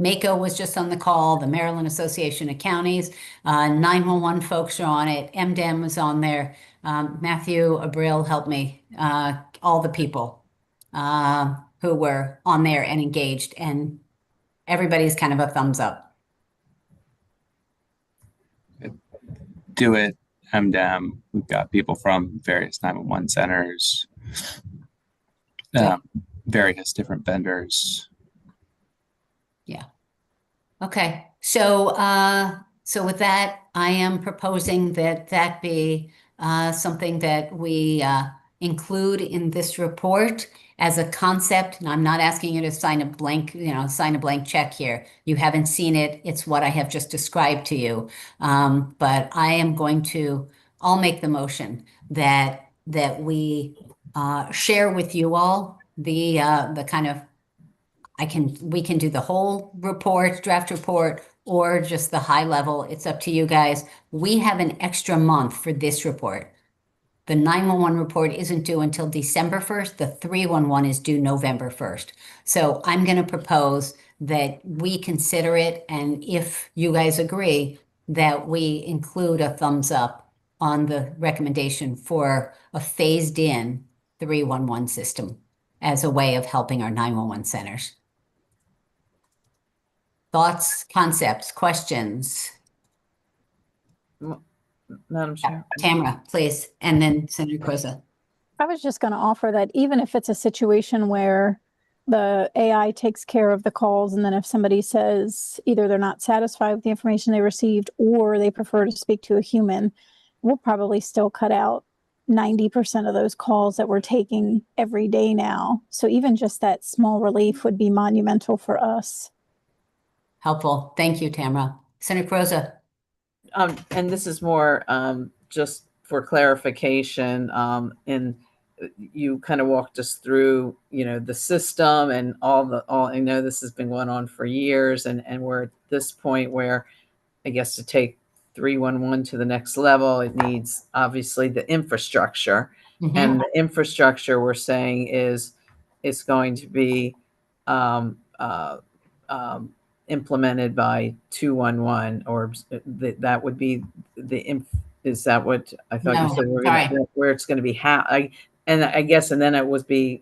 MACO was just on the call, the Maryland Association of Counties, 911 folks are on it, MDEM was on there, Matthew Abril helped me, all the people who were on there and engaged, and everybody's kind of a thumbs up. Do It, MDEM, we've got people from various 911 centers, various different vendors. Yeah. Okay. So with that, I am proposing that be something that we include in this report. as a concept, and I'm not asking you to sign a blank, sign a blank check here. You haven't seen it. It's what I have just described to you. But I'll make the motion that we share with you all the kind of, we can do the whole report, draft report, or just the high level. It's up to you guys. We have an extra month for this report. The 911 report isn't due until December 1st. The 311 is due November 1st. So I'm going to propose that we consider it, and if you guys agree, that we include a thumbs up on the recommendation for a phased in 311 system as a way of helping our 911 centers. Thoughts, concepts, questions? Madam Chair. Tamara, please, and then Senator Croza. I was just going to offer that even if it's a situation where the AI takes care of the calls, and then if somebody says either they're not satisfied with the information they received or they prefer to speak to a human, we'll probably still cut out 90% of those calls that we're taking every day now. So even just that small relief would be monumental for us. Helpful. Thank you, Tamara. Senator Croza. And this is more just for clarification. And you kind of walked us through, the system and I know this has been going on for years, and we're at this point where I guess to take 311 to the next level, it needs obviously the infrastructure. Mm-hmm. And the infrastructure we're saying is going to be implemented by 211, or that would be is that what I thought you said? Where it's going to be and then it would be,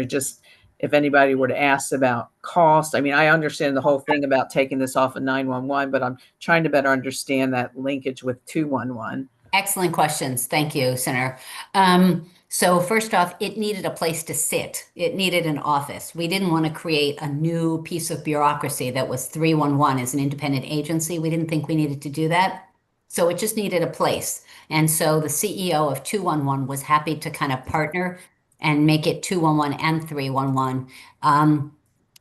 just if anybody were to ask about cost. I mean, I understand the whole thing about taking this off of 911, but I'm trying to better understand that linkage with 211. Excellent questions. Thank you, Senator. So first off, it needed a place to sit. It needed an office. We didn't want to create a new piece of bureaucracy that was 311 as an independent agency. We didn't think we needed to do that. So it just needed a place. And so the CEO of 211 was happy to kind of partner and make it 211 and 311.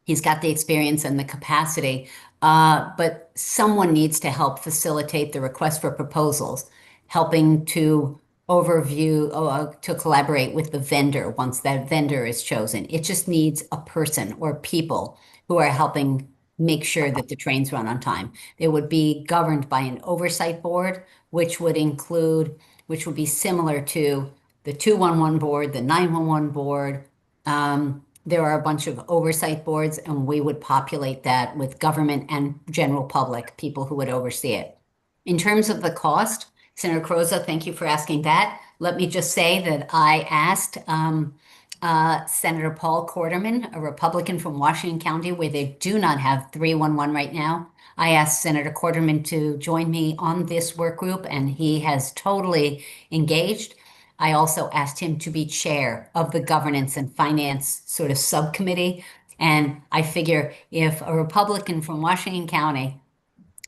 He's got the experience and the capacity, but someone needs to help facilitate the request for proposals, helping to to collaborate with the vendor once that vendor is chosen. It just needs a person or people who are helping make sure that the trains run on time. They would be governed by an oversight board, which would be similar to the 211 board, the 911 board. There are a bunch of oversight boards, and we would populate that with government and general public, people who would oversee it. In terms of the cost, Senator Croza, thank you for asking that. Let me just say that I asked Senator Paul Quarterman, a Republican from Washington County, where they do not have 311 right now. I asked Senator Quarterman to join me on this work group, and he has totally engaged. I also asked him to be chair of the governance and finance sort of subcommittee. And I figure if a Republican from Washington County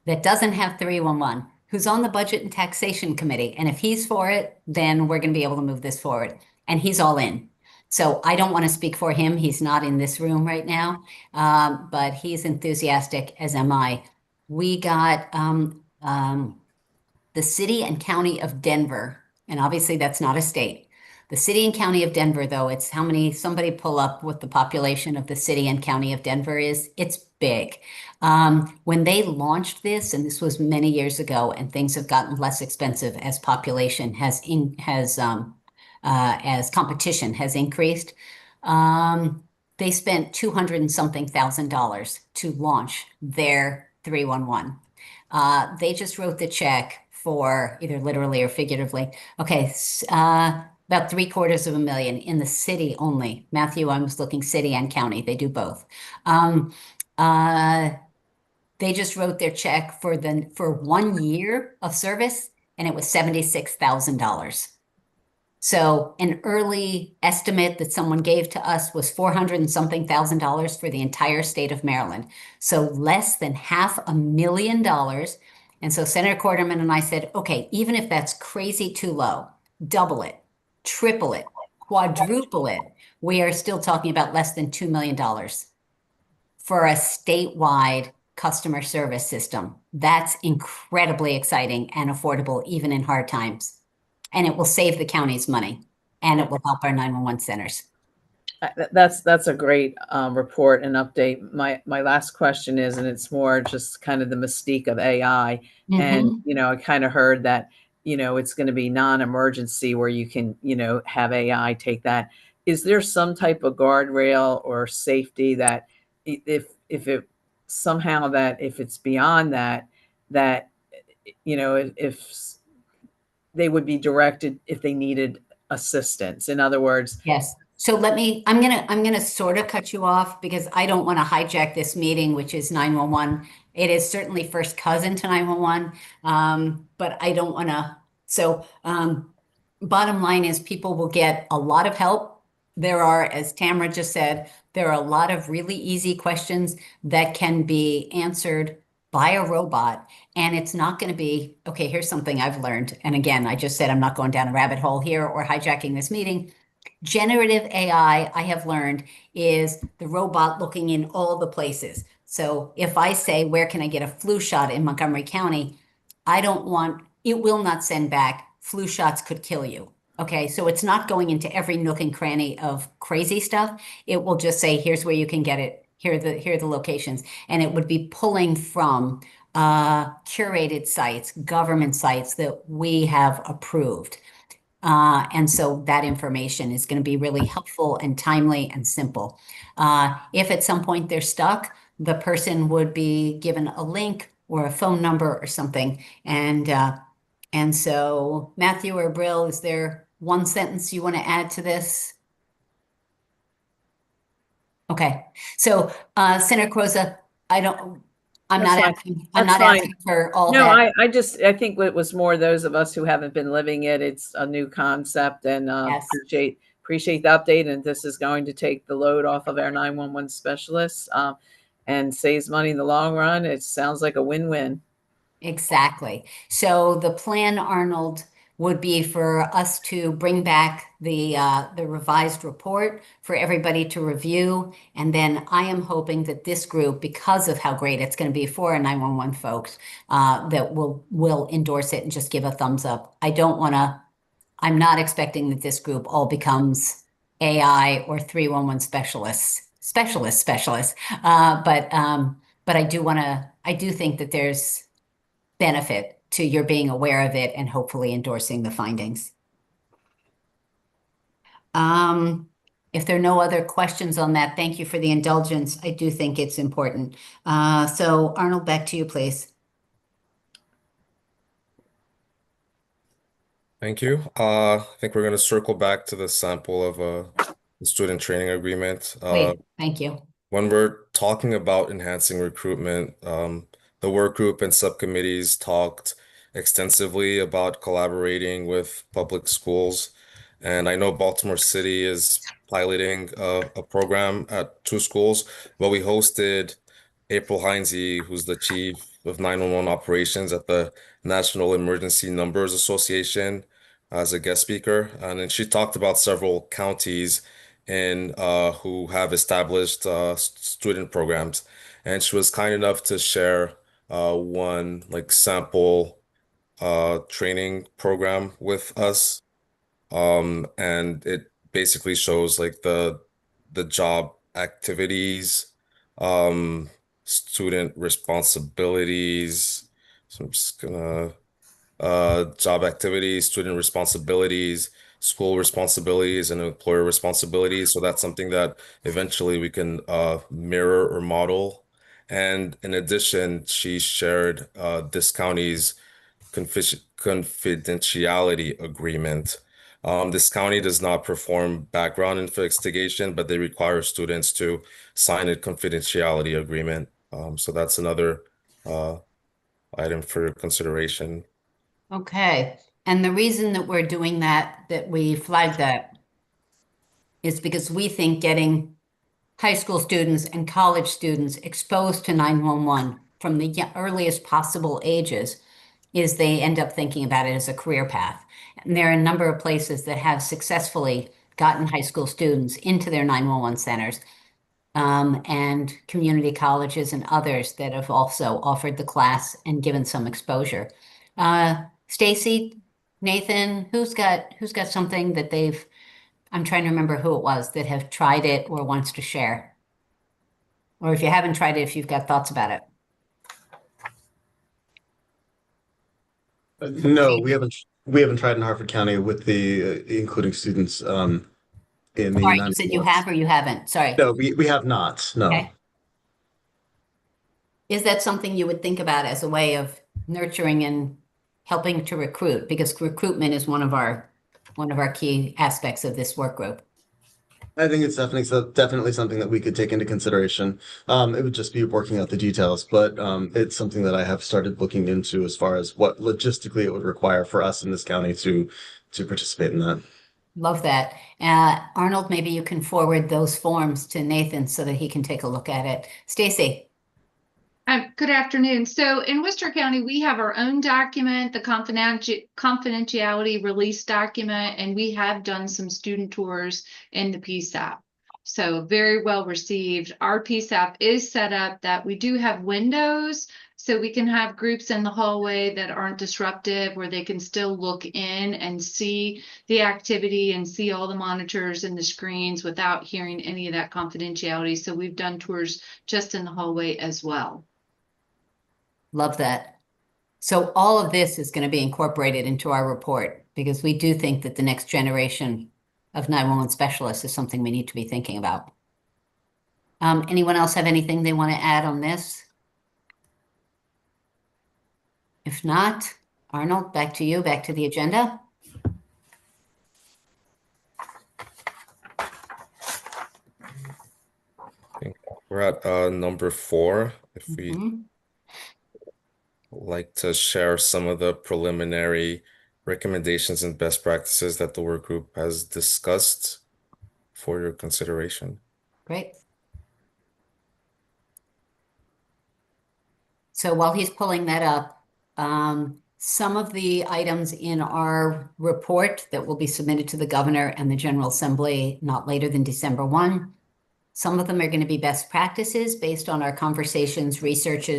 that doesn't have 311, who's on the Budget and Taxation Committee, and if he's for it, then we're going to be able to move this forward. And he's all in. So I don't want to speak for him. He's not in this room right now, but he's enthusiastic, as am I. We got the city and county of Denver, and obviously that's not a state. The city and county of Denver, though, it's how many, somebody pull up what the population of the city and county of Denver is. It's big. When they launched this, and this was many years ago, and things have gotten less expensive as population as competition has increased, they spent $200 and something thousand to launch their 311. They just wrote the check for either literally or figuratively. Okay, about $750,000 in the city only. Matthew, I was looking city and county. They do both. They just wrote their check for 1 year of service, and it was $76,000. So an early estimate that someone gave to us was $400 and something thousand for the entire state of Maryland. So less than $500,000. And so Senator Quarterman and I said, okay, even if that's crazy too low, double it, triple it, quadruple it. we are still talking about less than $2 million for a statewide customer service system. That's incredibly exciting and affordable, even in hard times. And it will save the county's money, and it will help our 911 centers. That's a great report and update. My last question is, and it's more just kind of the mystique of AI. And, I kind of heard that, it's going to be non-emergency where you can, have AI take that. Is there some type of guardrail or safety that if it somehow that if it's beyond that, if they would be directed if they needed assistance? In other words, yes. So I'm gonna sort of cut you off because I don't want to hijack this meeting, which is 911. It is certainly first cousin to 911, but I don't want to. So bottom line is people will get a lot of help. There are, as Tamara just said, there are a lot of really easy questions that can be answered by a robot. And it's not going to be, okay, here's something I've learned. And again, I just said I'm not going down a rabbit hole here or hijacking this meeting. Generative AI, I have learned, is the robot looking in all the places. So if I say, where can I get a flu shot in Montgomery County? It will not send back, flu shots could kill you. Okay, so it's not going into every nook and cranny of crazy stuff. It will just say, here's where you can get it. Here are the locations. And it would be pulling from curated sites, government sites that we have approved. And so that information is going to be really helpful and timely and simple. If at some point they're stuck, the person would be given a link or a phone number or something. And so Matthew or Brill, is there one sentence you want to add to this? Okay. So Senator Croza, I'm not asking for all no, that. I think it was more those of us who haven't been living it. It's a new concept, and Yes. appreciate the update. And this is going to take the load off of our 911 specialists and saves money in the long run. It sounds like a win-win. Exactly. So the plan, Arnold, would be for us to bring back the revised report for everybody to review. And then I am hoping that this group, because of how great it's going to be for our 911 folks, that will endorse it and just give a thumbs up. I'm not expecting that this group all becomes AI or 311 specialists. But I do think that there's benefit to your being aware of it and hopefully endorsing the findings. If there are no other questions on that, thank you for the indulgence. I do think it's important. So Arnold, back to you, please. Thank you. I think we're going to circle back to the sample of the student training agreement. Wait, thank you. When we're talking about enhancing recruitment, the work group and subcommittees talked extensively about collaborating with public schools. And I know Baltimore City is piloting a program at 2 schools, but we hosted April Heinze, who's the chief of 911 operations at the National Emergency Numbers Association, as a guest speaker. And then she talked about several counties who have established student programs. And she was kind enough to share one sample training program with us. And it basically shows the job activities, student responsibilities. So I'm just gonna job activities, student responsibilities, school responsibilities, and employer responsibilities. So that's something that eventually we can mirror or model. And in addition, she shared this county's confidentiality agreement. This county does not perform background investigation, but they require students to sign a confidentiality agreement. So that's another item for consideration. Okay. And the reason that we're doing that we flagged that, is because we think getting high school students and college students exposed to 911 from the earliest possible ages is they end up thinking about it as a career path. And there are a number of places that have successfully gotten high school students into their 911 centers, and community colleges and others that have also offered the class and given some exposure. Stacy, Nathan, who's got something that I'm trying to remember who it was that have tried it or wants to share. Or if you haven't tried it, if you've got thoughts about it. No, we haven't tried in Harford County with the including students in the Sorry, you said you 911. have or you haven't? Sorry. No, we have not. No. Okay. Is that something you would think about as a way of nurturing and helping to recruit? Because recruitment is one of our key aspects of this work group. I think it's definitely something that we could take into consideration. It would just be working out the details, but it's something that I have started looking into as far as what logistically it would require for us in this county to participate in that. Love that. Arnold, maybe you can forward those forms to Nathan so that he can take a look at it. Stacy. Good afternoon. So in Worcester County, we have our own document, the confidentiality release document, and we have done some student tours in the PSAP. So very well received. Our PSAP is set up that we do have windows, so we can have groups in the hallway that aren't disruptive, where they can still look in and see the activity and see all the monitors and the screens without hearing any of that confidentiality. So we've done tours just in the hallway as well. Love that. So all of this is going to be incorporated into our report because we do think that the next generation of 911 specialists is something we need to be thinking about. Anyone else have anything they want to add on this? If not, Arnold, back to you, back to the agenda. We're at number 4. If we like to share some of the preliminary recommendations and best practices that the work group has discussed for your consideration. Great. So while he's pulling that up, some of the items in our report that will be submitted to the governor and the General Assembly not later than December 1. Some of them are going to be best practices based on our conversations, research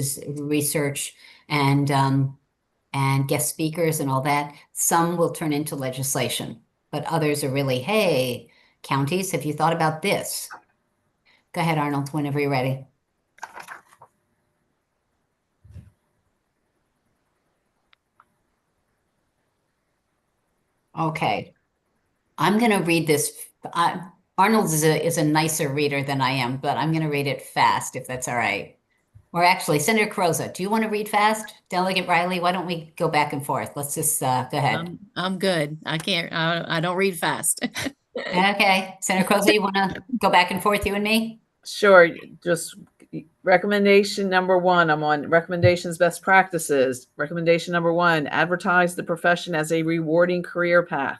and guest speakers and all that. Some will turn into legislation, but others are really, hey, counties, have you thought about this? Go ahead, Arnold, whenever you're ready. Okay, I'm going to read this. Arnold is a nicer reader than I am, but I'm going to read it fast if that's all right. Or actually, Senator Croza, do you want to read fast? Delegate Riley, why don't we go back and forth? Let's just go ahead. I'm good. I can't, I don't read fast. Okay. Senator Croza, you want to go back and forth, you and me? Sure. Just recommendation number 1. I'm on recommendations best practices. Recommendation number 1, advertise the profession as a rewarding career path.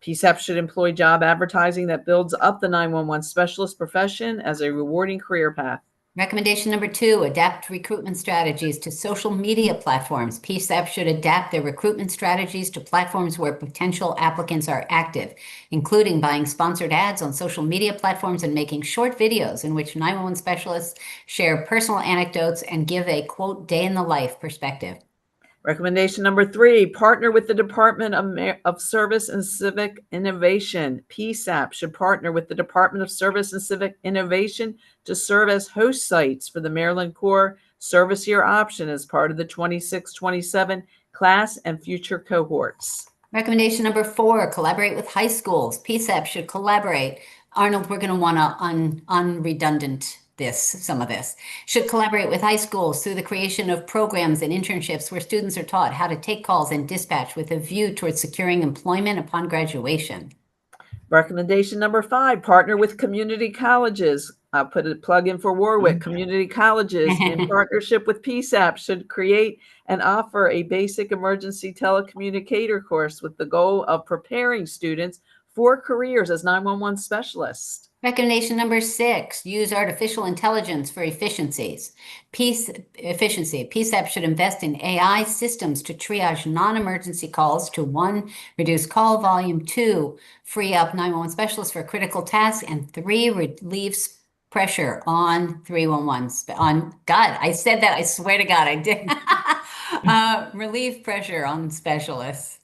PSAP should employ job advertising that builds up the 911 specialist profession as a rewarding career path. Recommendation number 2, adapt recruitment strategies to social media platforms. PSAP should adapt their recruitment strategies to platforms where potential applicants are active, including buying sponsored ads on social media platforms and making short videos in which 911 specialists share personal anecdotes and give a, quote, day in the life perspective. Recommendation number 3, partner with the Department of Service and Civic Innovation. PSAP should partner with the Department of Service and Civic Innovation to serve as host sites for the Maryland Corps Service Year option as part of the 26-27 class and future cohorts. Recommendation number 4, collaborate with high schools. PSAP should collaborate. Arnold, we're going to want to unredundant some of this. Should collaborate with high schools through the creation of programs and internships where students are taught how to take calls and dispatch with a view towards securing employment upon graduation. Recommendation number 5, partner with community colleges. I'll put a plug in for Warwick. Community colleges in partnership with PSAP should create and offer a basic emergency telecommunicator course with the goal of preparing students for careers as 911 specialists. Recommendation number 6, use artificial intelligence for efficiencies. PSAP should invest in AI systems to triage non-emergency calls to 1, reduce call volume, 2, free up 911 specialists for critical tasks, and 3, relieves pressure on 311. God, I said that. I swear to God, I did. Relieve pressure on specialists.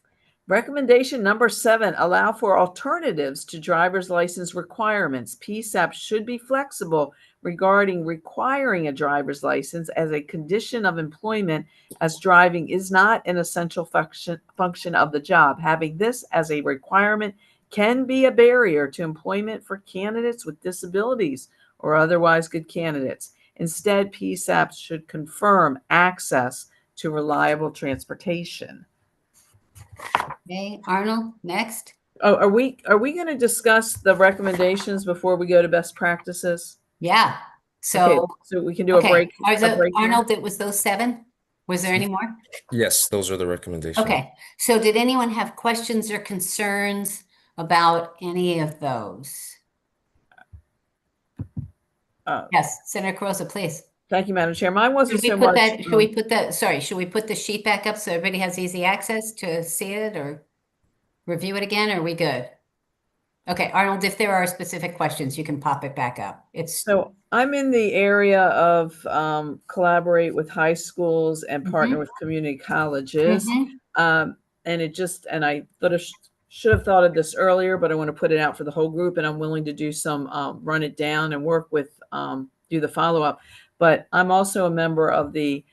Recommendation number 7, allow for alternatives to driver's license requirements. PSAP should be flexible regarding requiring a driver's license as a condition of employment, as driving is not an essential function of the job. Having this as a requirement can be a barrier to employment for candidates with disabilities or otherwise good candidates. Instead, PSAP should confirm access to reliable transportation. Okay, Arnold, next. Oh, are we going to discuss the recommendations before we go to best practices? Yeah. Okay, So, so we can do a break. Arnold, it was those 7? Was there any more? Yes, those are the recommendations. Okay. So did anyone have questions or concerns about any of those? Yes, Senator Carosa, please. Thank you, Madam Chair. Mine wasn't Should so we put much. should we put the sheet back up so everybody has easy access to see it or review it again? Or are we good? Okay, Arnold, if there are specific questions, you can pop it back up. So I'm in the area of collaborate with high schools and partner with community colleges. And I thought I should have thought of this earlier, but I want to put it out for the whole group, and I'm willing to do some run it down and work with do the follow-up. But I'm also a member of the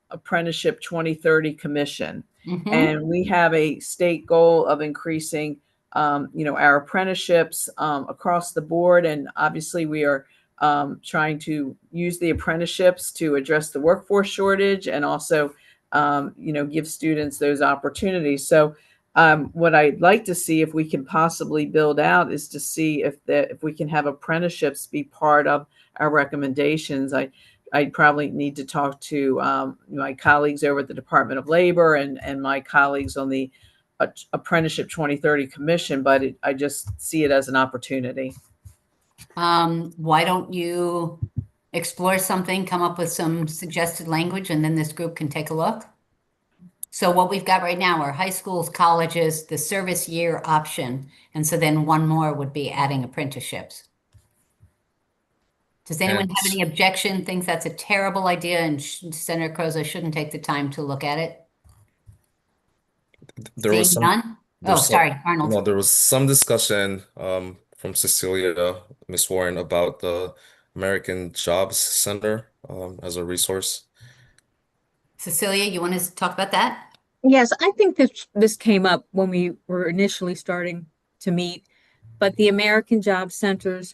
Apprenticeship 2030 Commission, and we have a state goal of increasing our apprenticeships across the board. And obviously we are trying to use the apprenticeships to address the workforce shortage and also, give students those opportunities. So what I'd like to see if we can possibly build out is to see if we can have apprenticeships be part of our recommendations. I probably need to talk to my colleagues over at the Department of Labor and my colleagues on the Apprenticeship 2030 Commission, but I just see it as an opportunity. Why don't you explore something, come up with some suggested language, and then this group can take a look? So what we've got right now are high schools, colleges, the service year option, and so then one more would be adding apprenticeships. Does anyone have any objection, thinks that's a terrible idea, and Senator Carosa shouldn't take the time to look at it? There was some, none? Oh, sorry, Arnold. No, there was some discussion from Cecilia, Ms. Warren, about the American Jobs Center as a resource. Cecilia, you want to talk about that? Yes, I think this came up when we were initially starting to meet, but the American Job Centers,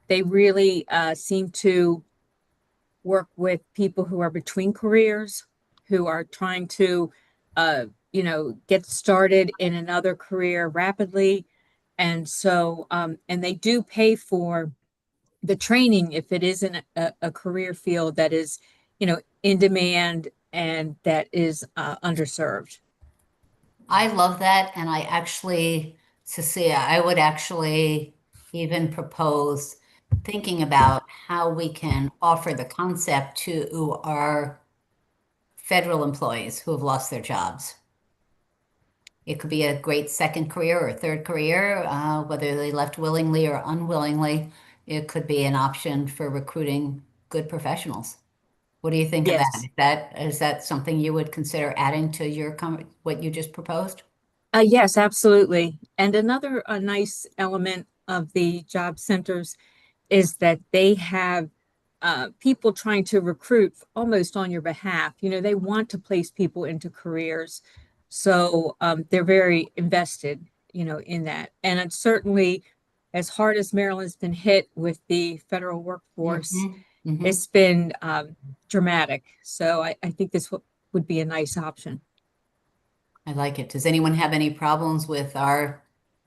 they really seem to work with people who are between careers, who are trying to, get started in another career rapidly. And so, and they do pay for the training if it isn't a career field that is, in demand and that is underserved. I love that. And Cecilia, I would actually even propose thinking about how we can offer the concept to our federal employees who have lost their jobs. It could be a great second career or third career, whether they left willingly or unwillingly. It could be an option for recruiting good professionals. What do you think of that? Is that something you would consider adding to what you just proposed? Yes, absolutely. And another nice element of the job centers is that they have people trying to recruit almost on your behalf. They want to place people into careers. So they're very invested, in that. And it's certainly, as hard as Maryland's been hit with the federal workforce, it's been dramatic. So I think this would be a nice option. I like it. Does anyone have any problems with our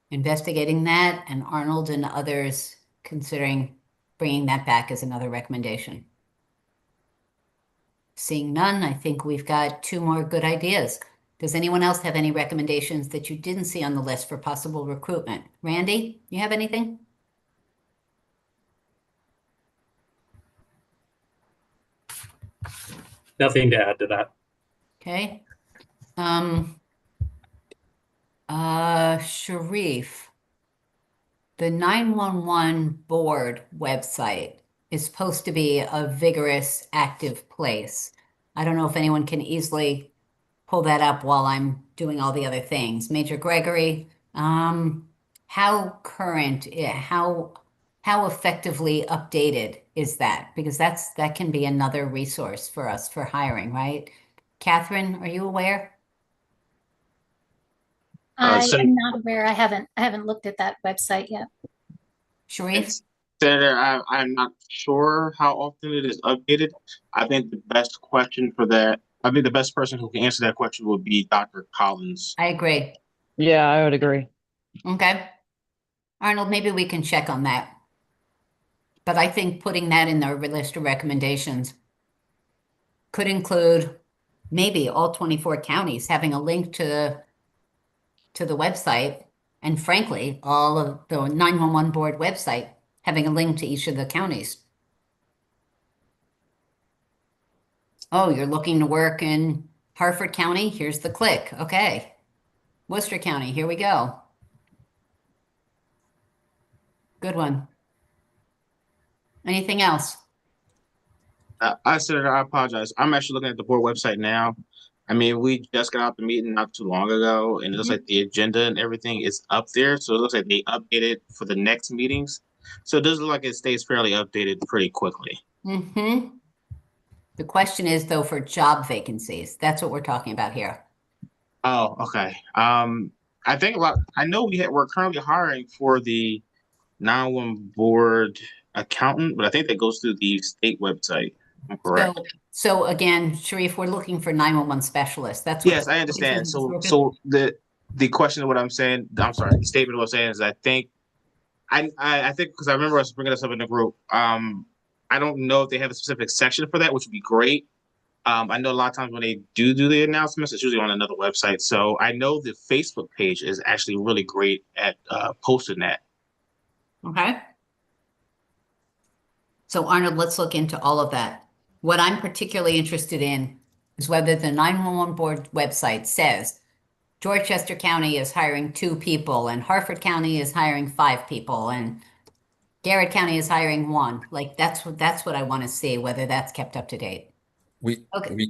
investigating that and Arnold and others considering bringing that back as another recommendation? Seeing none, I think we've got 2 more good ideas. Does anyone else have any recommendations that you didn't see on the list for possible recruitment? Randy, you have anything? Nothing to add to that. Okay. Sharif, the 911 board website is supposed to be a vigorous, active place. I don't know if anyone can easily pull that up while I'm doing all the other things. Major Gregory, how current, how effectively updated is that? Because that can be another resource for us for hiring, right? Catherine, are you aware? I So, am not aware. I haven't looked at that website yet. Sharif? Senator, I'm not sure how often it is updated. I think the best question for that, I think the best person who can answer that question would be Dr. Collins. I agree. Yeah, I would agree. Okay. Arnold, maybe we can check on that. But I think putting that in the list of recommendations could include maybe all 24 counties having a link to the website, and frankly, all of the 911 board website having a link to each of the counties. Oh, you're looking to work in Harford County? Here's the click. Okay. Worcester County, here we go. Good one. Anything else? Senator, I apologize. I'm actually looking at the board website now. I mean, we just got out the meeting not too long ago, and it looks like the agenda and everything is up there. So it looks like they updated for the next meetings. So it does look like it stays fairly updated pretty quickly. Mm-hmm. The question is, though, for job vacancies. That's what we're talking about here. Oh, okay. I think I know we're currently hiring for the 911 board accountant, but I think that goes through the state website. I'm correct. So again, Sharif, we're looking for 911 specialists. That's what. Yes, I understand. So the question of what I'm saying, I'm sorry, the statement of what I'm saying is I think because I remember us bringing this up in the group. I don't know if they have a specific section for that, which would be great. I know a lot of times when they do the announcements, it's usually on another website. So I know the Facebook page is actually really great at posting that. Okay. So Arnold, let's look into all of that. What I'm particularly interested in is whether the 911 board website says Dorchester County is hiring 2 people and Harford County is hiring 5 people and Garrett County is hiring 1. Like that's what I want to see, whether that's kept up to date. We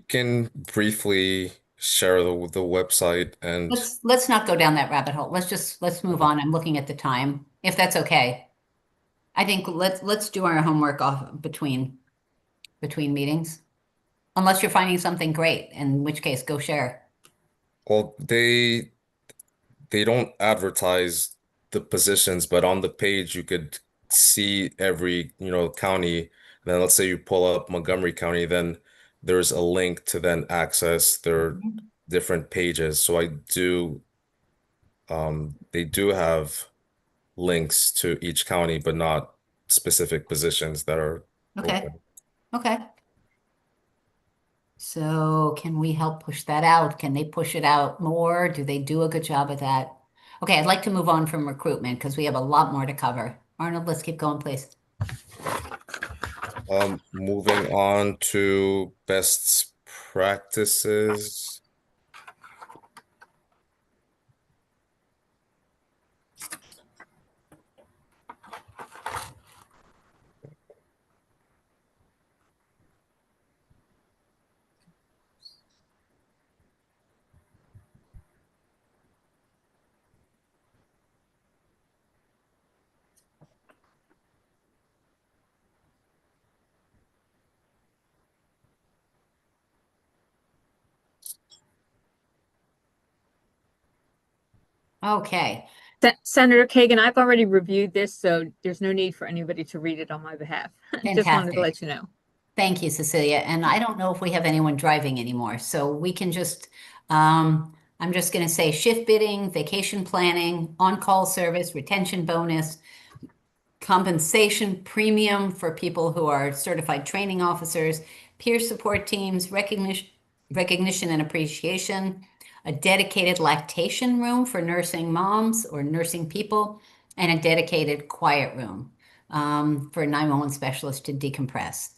can briefly share the website and Let's not go down that rabbit hole. Let's move on. I'm looking at the time, if that's okay. I think let's do our homework off between meetings. Unless you're finding something great, in which case go share. well, they don't advertise the positions, but on the page you could see every, county. Then let's say you pull up Montgomery County, then there's a link to then access their different pages. So they do have links to each county, but not specific positions that are Okay. open. Okay. So can we help push that out? Can they push it out more? Do they do a good job of that? Okay, I'd like to move on from recruitment because we have a lot more to cover. Arnold, let's keep going, please. Moving on to best practices. Okay. Senator Kagan, I've already reviewed this, so there's no need for anybody to read it on my behalf. Just wanted to let you know. Thank you, Cecilia. And I don't know if we have anyone driving anymore, so we can just, I'm just going to say shift bidding, vacation planning, on-call service, retention bonus, compensation premium for people who are certified training officers, peer support teams, recognition and appreciation, a dedicated lactation room for nursing moms or nursing people, and a dedicated quiet room for 911 specialists to decompress.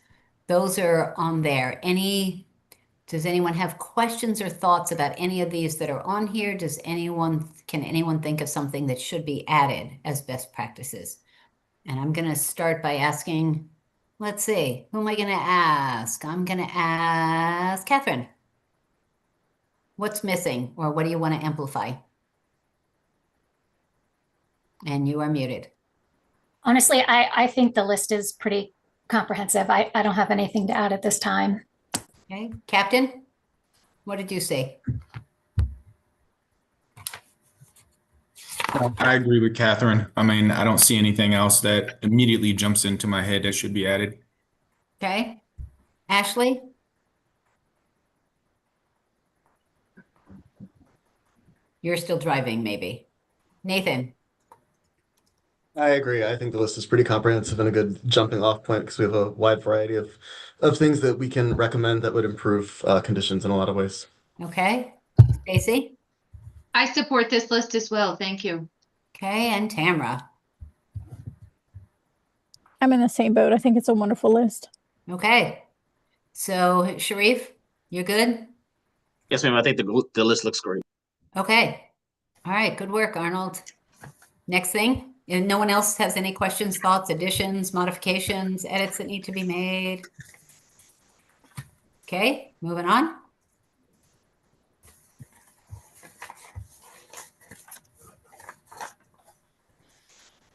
Those are on there. Any Does anyone have questions or thoughts about any of these that are on here? Can anyone think of something that should be added as best practices? And I'm going to start by asking, let's see, who am I going to ask? I'm going to ask Catherine. What's missing, or what do you want to amplify? And you are muted. Honestly, I think the list is pretty comprehensive. I don't have anything to add at this time. Okay, Captain, what did you say? I agree with Catherine. I mean, I don't see anything else that immediately jumps into my head that should be added. Okay, Ashley? You're still driving, maybe. Nathan? I agree. I think the list is pretty comprehensive and a good jumping off point because we have a wide variety of things that we can recommend that would improve conditions in a lot of ways. Okay, Stacy? I support this list as well. Thank you. Okay, and Tamara? I'm in the same boat. I think it's a wonderful list. Okay, so Sharif, you're good? Yes, ma'am. I think the list looks great. Okay, all right, good work, Arnold. Next thing, and no one else has any questions, thoughts, additions, modifications, edits that need to be made? Okay, moving on.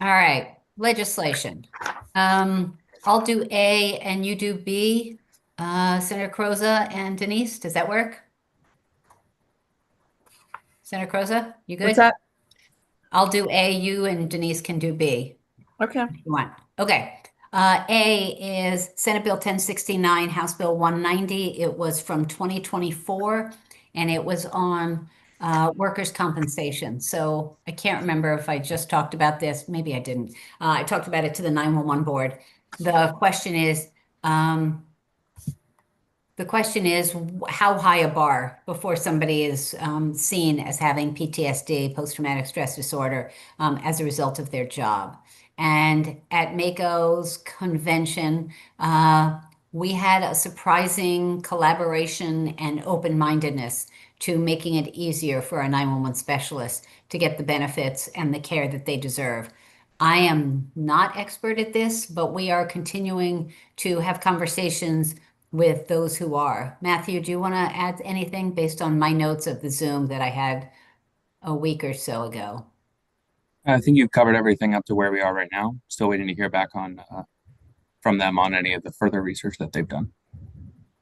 All right, legislation. I'll do A and you do B. Senator Croza and Denise, does that work? Senator Croza, you good? What's that? I'll do A, you and Denise can do B. Okay. If you want. Okay. A is Senate Bill 1069, House Bill 190. It was from 2024, and it was on workers' compensation. So I can't remember if I just talked about this. Maybe I didn't. I talked about it to the 911 board. The question is, how high a bar before somebody is seen as having PTSD, post-traumatic stress disorder, as a result of their job. And at MAKO's convention, we had a surprising collaboration and open-mindedness to making it easier for a 911 specialist to get the benefits and the care that they deserve. I am not expert at this, but we are continuing to have conversations with those who are. Matthew, do you want to add anything based on my notes of the Zoom that I had a week or so ago? I think you've covered everything up to where we are right now. Still waiting to hear back on from them on any of the further research that they've done.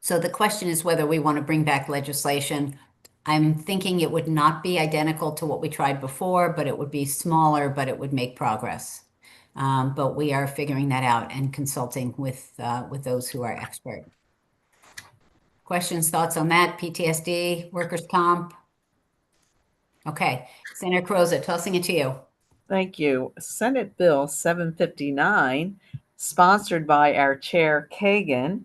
So the question is whether we want to bring back legislation. I'm thinking it would not be identical to what we tried before, but it would be smaller, but it would make progress. But we are figuring that out and consulting with those who are expert. Questions, thoughts on that? PTSD, workers' comp? Okay, Senator Croza, tossing it to you. Thank you. Senate Bill 759, sponsored by our chair, Kagan,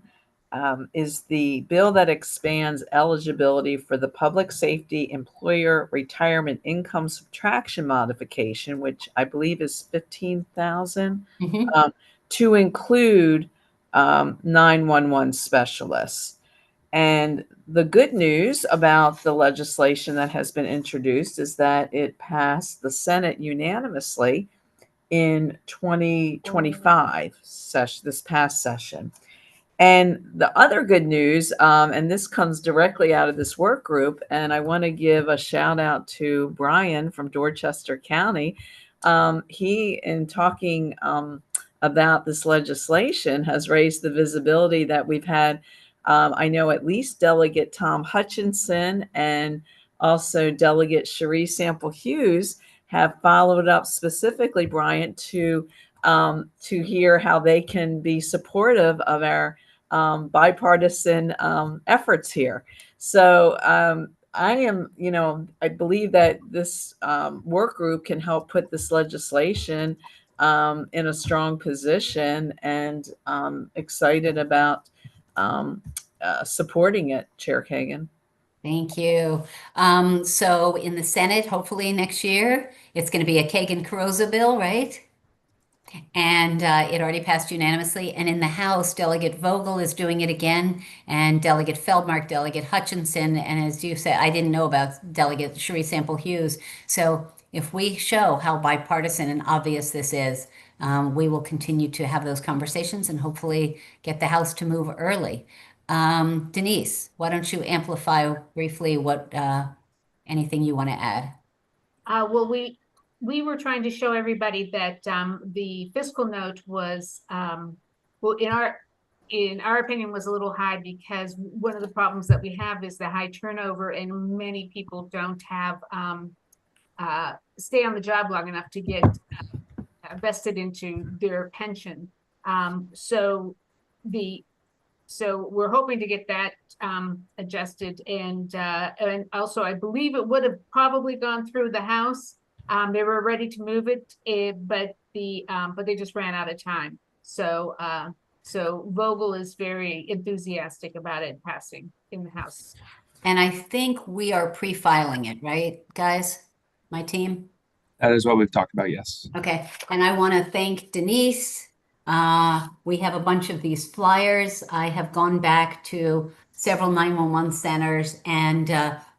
is the bill that expands eligibility for the public safety employer retirement income subtraction modification, which I believe is $15,000, to include 911 specialists. And the good news about the legislation that has been introduced is that it passed the Senate unanimously in 2025 this past session. And the other good news, and this comes directly out of this work group, and I want to give a shout out to Brian from Dorchester County. He, in talking about this legislation, has raised the visibility that we've had. I know at least Delegate Tom Hutchinson and also Delegate Cherie Sample Hughes have followed up specifically, Bryant, to hear how they can be supportive of our bipartisan efforts here. So I believe that this work group can help put this legislation in a strong position, and excited about supporting it, Chair Kagan. Thank you. So in the Senate, hopefully next year, it's going to be a Kagan-Carozza bill, right? And it already passed unanimously. And in the House, Delegate Vogel is doing it again, and Delegate Feldmark, Delegate Hutchinson, and as you said, I didn't know about Delegate Cherie Sample Hughes. So if we show how bipartisan and obvious this is, we will continue to have those conversations and hopefully get the House to move early. Denise, why don't you amplify briefly what anything you want to add? Well, we were trying to show everybody that the fiscal note was well, in our opinion was a little high because one of the problems that we have is the high turnover, and many people don't have stay on the job long enough to get vested into their pension. So we're hoping to get that adjusted, and also I believe it would have probably gone through the House. They were ready to move it, but they just ran out of time. So Vogel is very enthusiastic about it passing in the House. And I think we are pre-filing it, right, guys? My team? That is what we've talked about, yes. Okay, and I want to thank Denise. We have a bunch of these flyers. I have gone back to several 911 centers, and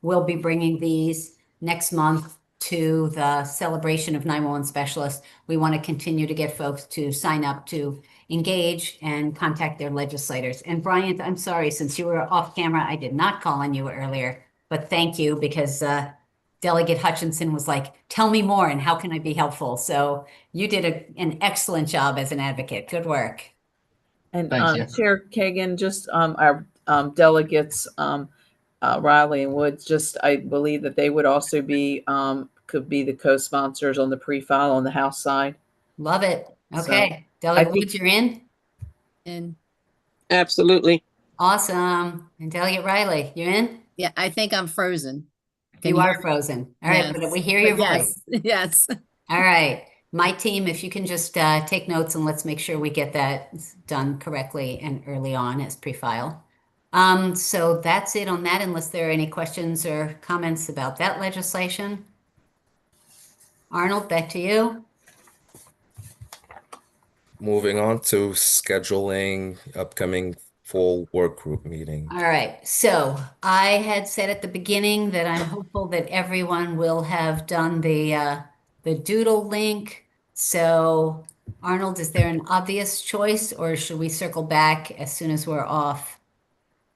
we'll be bringing these next month to the celebration of 911 specialists. We want to continue to get folks to sign up to engage and contact their legislators. And Bryant, I'm sorry, since you were off camera, I did not call on you earlier, but thank you because Delegate Hutchinson was like, tell me more and how can I be helpful? So you did an excellent job as an advocate. Good work. And Thank you. Chair Kagan, just our delegates, Riley and Woods, just I believe that they would also be could be the co-sponsors on the pre-file on the House side. Love it. Okay. So, Delegate Woods, you're in? And Absolutely. Awesome. And Delegate Riley, you're in? yeah, I think I'm frozen. Can You you are hear me? frozen. All right, Yes, but we hear but your voice. yes. All right. My team, if you can just take notes and let's make sure we get that done correctly and early on as pre-file. So that's it on that, unless there are any questions or comments about that legislation. Arnold, back to you. Moving on to scheduling upcoming full work group meeting. All right. So I had said at the beginning that I'm hopeful that everyone will have done the doodle link. So Arnold, is there an obvious choice or should we circle back as soon as we're off?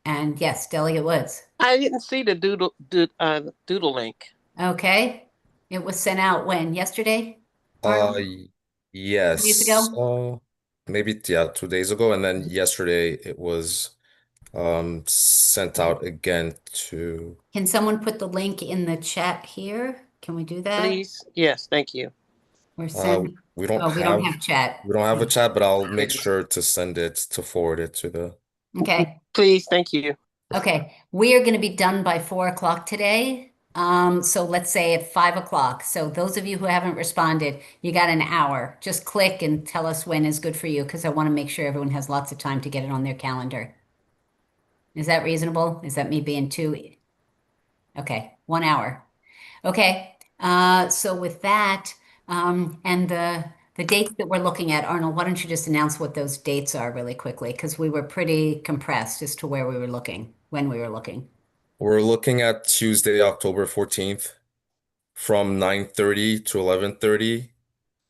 And yes, Delegate Woods. I didn't see the doodle link. Okay. It was sent out when? Yesterday? Uh, Arnold? y- 2 days yes. ago? Maybe 2 days ago, and then yesterday it was sent out again to Can someone put the link in the chat here? Can we do that? Please. Yes, thank you. Or send, we don't oh, we don't have chat. a chat, but I'll make sure to forward it to the Okay. Please, thank you. Okay, we are going to be done by 4 o'clock today. So let's say at 5 o'clock. So those of you who haven't responded, you got an hour. Just click and tell us when is good for you because I want to make sure everyone has lots of time to get it on their calendar. Is that reasonable? Is that me being too? Okay, 1 hour. Okay, so with that, and the dates that we're looking at, Arnold, why don't you just announce what those dates are really quickly? Because we were pretty compressed as to where we were looking, when we were looking. We're looking at Tuesday, October 14th from 9:30 to 11:30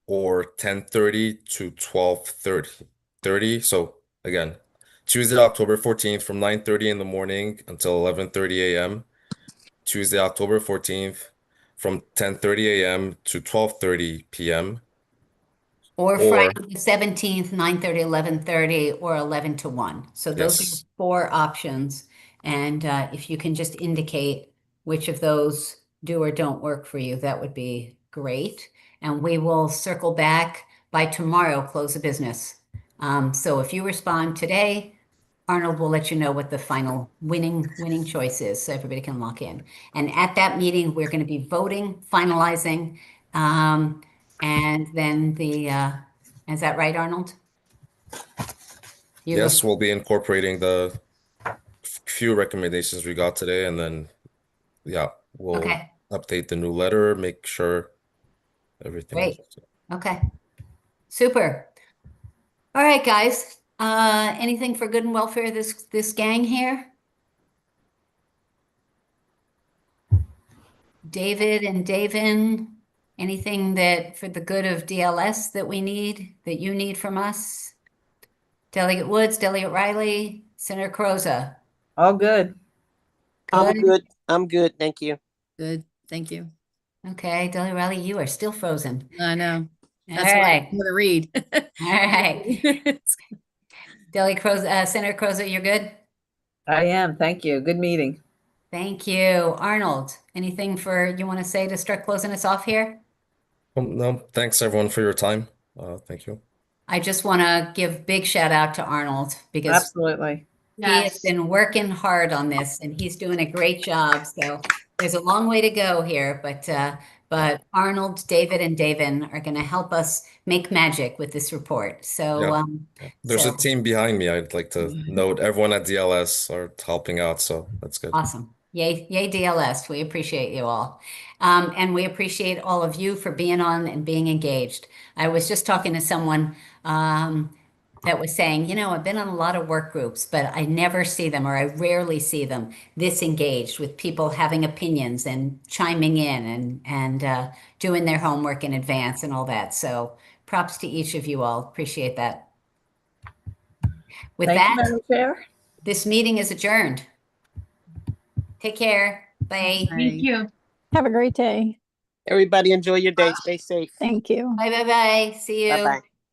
or 10:30 to 12:30. So again, Tuesday, October 14th from 9:30 in the morning until 11:30 a.m. Tuesday, October 14th from 10:30 a.m. to 12:30 p.m. Or or Friday the 17th, 9:30, 11:30, or 11 to 1. So those are yes, 4 options. And if you can just indicate which of those do or don't work for you, that would be great. And we will circle back by tomorrow, close of business. So if you respond today, Arnold will let you know what the final winning choice is so everybody can lock in. And at that meeting, we're going to be voting, finalizing, and then is that right, Arnold? yes, we'll be incorporating the few recommendations we got today, and then yeah, we'll update the new letter, make sure everything. Great. Okay. Super. All right, guys. Anything for good and welfare of this gang here? David and Davin, anything that for the good of DLS that we need, that you need from us? Delegate Woods, Delegate Riley, Senator Croza. All good. I'm Good? good. I'm good. Thank you. Good, thank you. Okay, Delegate Riley, you are still frozen. I know. All That's why I right. want to read. All right. Delegate Croza, Senator Croza, you're good? I am. Thank you. Good meeting. Thank you. Arnold, anything you want to say to start closing us off here? No, thanks everyone for your time. Thank you. I just want to give big shout out to Arnold because Absolutely. he has been working hard on this and he's doing a great job. So there's a long way to go here, but Arnold, David, and Davin are going to help us make magic with this report. So, Yeah. There's a team behind me. I'd like to note everyone at DLS are helping out, so that's good. Awesome. Yay, yay, DLS. We appreciate you all. And we appreciate all of you for being on and being engaged. I was just talking to someone that was saying, I've been on a lot of work groups, but I never see them, or I rarely see them this engaged with people having opinions and chiming in and doing their homework in advance and all that. So props to each of you all. Appreciate that. With Thank you, that, Madam Chair. this meeting is adjourned. Take care. Bye. Thank you. Have a great day. Everybody enjoy your day. Stay safe. Thank you. Bye, bye, bye. See you. Bye-bye.